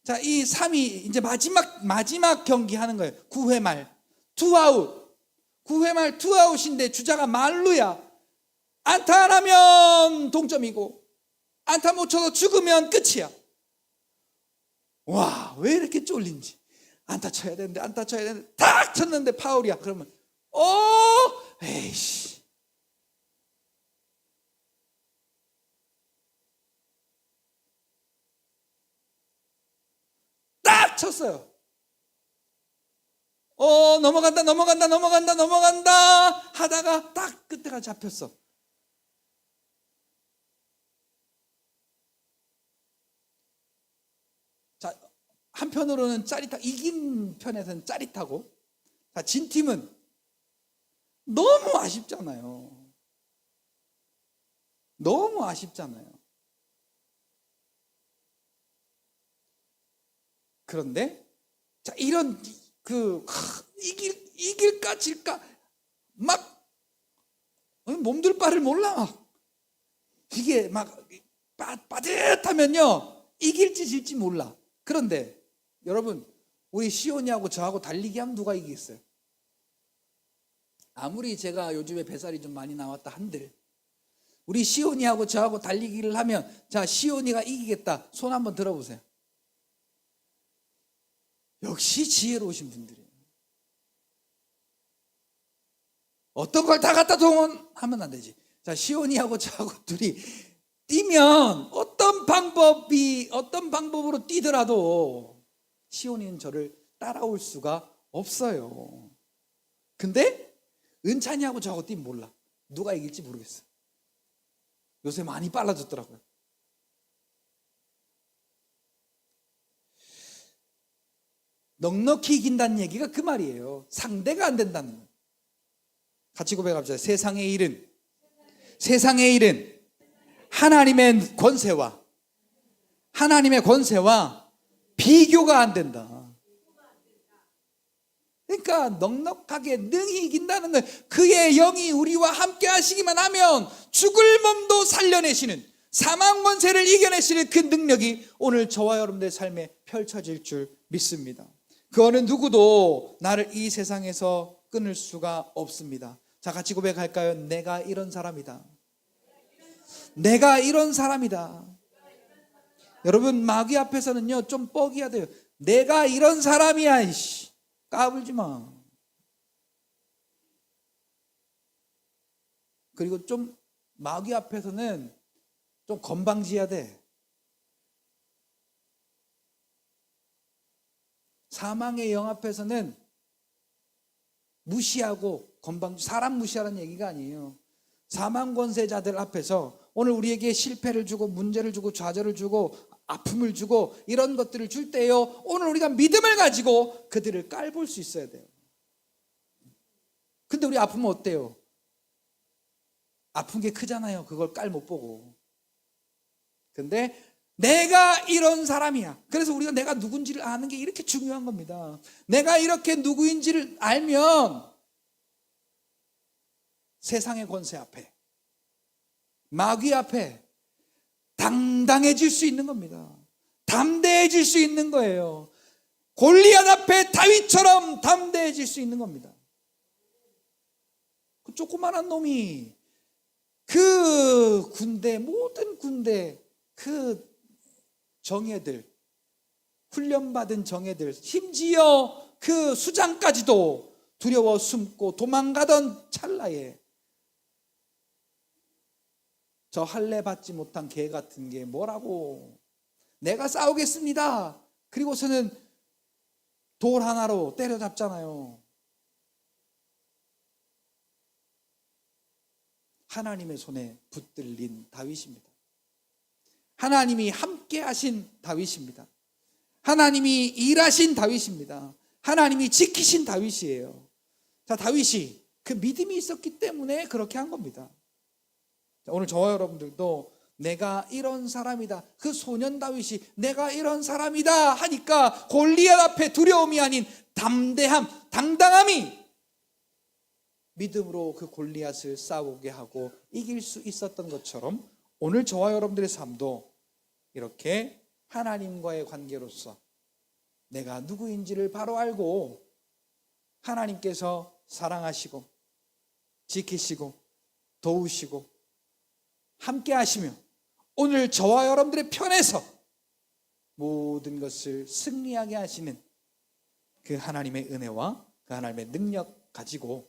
자, 이 3위 이제 마지막 경기 하는 거예요. 9회 말 투아웃, 9회 말 투아웃인데 주자가 만루야. 안타 안 하면 동점이고 안타 못 쳐서 죽으면 끝이야. 와, 왜 이렇게 쫄린지. 안타 쳐야 되는데 탁 쳤는데 파울이야. 그러면 에이씨, 딱 쳤어요. 넘어간다 하다가 딱 끝에가 잡혔어. 자, 한편으로는 이긴 편에서는 짜릿하고, 자, 진 팀은 너무 아쉽잖아요. 너무 아쉽잖아요. 그런데 자, 이런 이길까 질까 막 몸둘 바를 몰라. 이게 막 빠듯하면요 이길지 질지 몰라. 그런데 여러분, 우리 시온이하고 저하고 달리기 하면 누가 이기겠어요? 아무리 제가 요즘에 뱃살이 좀 많이 나왔다 한들 우리 시온이하고 저하고 달리기를 하면, 자, 시온이가 이기겠다 손 한번 들어보세요. 역시 지혜로우신 분들이에요. 어떤 걸 다 갖다 동원하면 안 되지. 자, 시온이하고 저하고 둘이 뛰면 어떤 방법으로 뛰더라도 시온이는 저를 따라올 수가 없어요. 근데 은찬이하고 저하고 뛰면 몰라. 누가 이길지 모르겠어. 요새 많이 빨라졌더라고요. 넉넉히 이긴다는 얘기가 그 말이에요. 상대가 안 된다는 거예요. 같이 고백합시다. 세상의 일은 하나님의 권세와 비교가 안 된다. 그러니까 넉넉하게 능히 이긴다는 거예요. 그의 영이 우리와 함께 하시기만 하면 죽을 몸도 살려내시는, 사망 권세를 이겨내시는 그 능력이 오늘 저와 여러분들의 삶에 펼쳐질 줄 믿습니다. 그 어느 누구도 나를 이 세상에서 끊을 수가 없습니다. 자, 같이 고백할까요? 내가 이런 사람이다. 내가 이런 사람이다. 여러분, 마귀 앞에서는요 좀 뻐기야 돼요. 내가 이런 사람이야. 이씨, 까불지 마. 그리고 좀 마귀 앞에서는 좀 건방지어야 돼. 사망의 영 앞에서는 무시하고 사람 무시하라는 얘기가 아니에요. 사망 권세자들 앞에서 오늘 우리에게 실패를 주고 문제를 주고 좌절을 주고 아픔을 주고 이런 것들을 줄 때요, 오늘 우리가 믿음을 가지고 그들을 깔볼 수 있어야 돼요. 근데 우리 아프면 어때요? 아픈 게 크잖아요. 그걸 깔 못 보고. 근데 내가 이런 사람이야. 그래서 우리가 내가 누군지를 아는 게 이렇게 중요한 겁니다. 내가 이렇게 누구인지를 알면 세상의 권세 앞에, 마귀 앞에 당당해질 수 있는 겁니다. 담대해질 수 있는 거예요. 골리앗 앞에 다윗처럼 담대해질 수 있는 겁니다. 그 조그만한 놈이 그 군대, 모든 군대, 그 정예들, 훈련받은 정예들, 심지어 그 수장까지도 두려워 숨고 도망가던 찰나에 저 할례 받지 못한 개 같은 게 뭐라고, 내가 싸우겠습니다. 그리고서는 돌 하나로 때려잡잖아요. 하나님의 손에 붙들린 다윗입니다. 하나님이 함께 하신 다윗입니다. 하나님이 일하신 다윗입니다. 하나님이 지키신 다윗이에요. 자, 다윗이 그 믿음이 있었기 때문에 그렇게 한 겁니다. 자, 오늘 저와 여러분들도 내가 이런 사람이다, 그 소년 다윗이 내가 이런 사람이다 하니까 골리앗 앞에 두려움이 아닌 담대함, 당당함이 믿음으로 그 골리앗을 싸우게 하고 이길 수 있었던 것처럼 오늘 저와 여러분들의 삶도 이렇게 하나님과의 관계로서 내가 누구인지를 바로 알고 하나님께서 사랑하시고 지키시고 도우시고 함께 하시며 오늘 저와 여러분들의 편에서 모든 것을 승리하게 하시는 그 하나님의 은혜와 그 하나님의 능력 가지고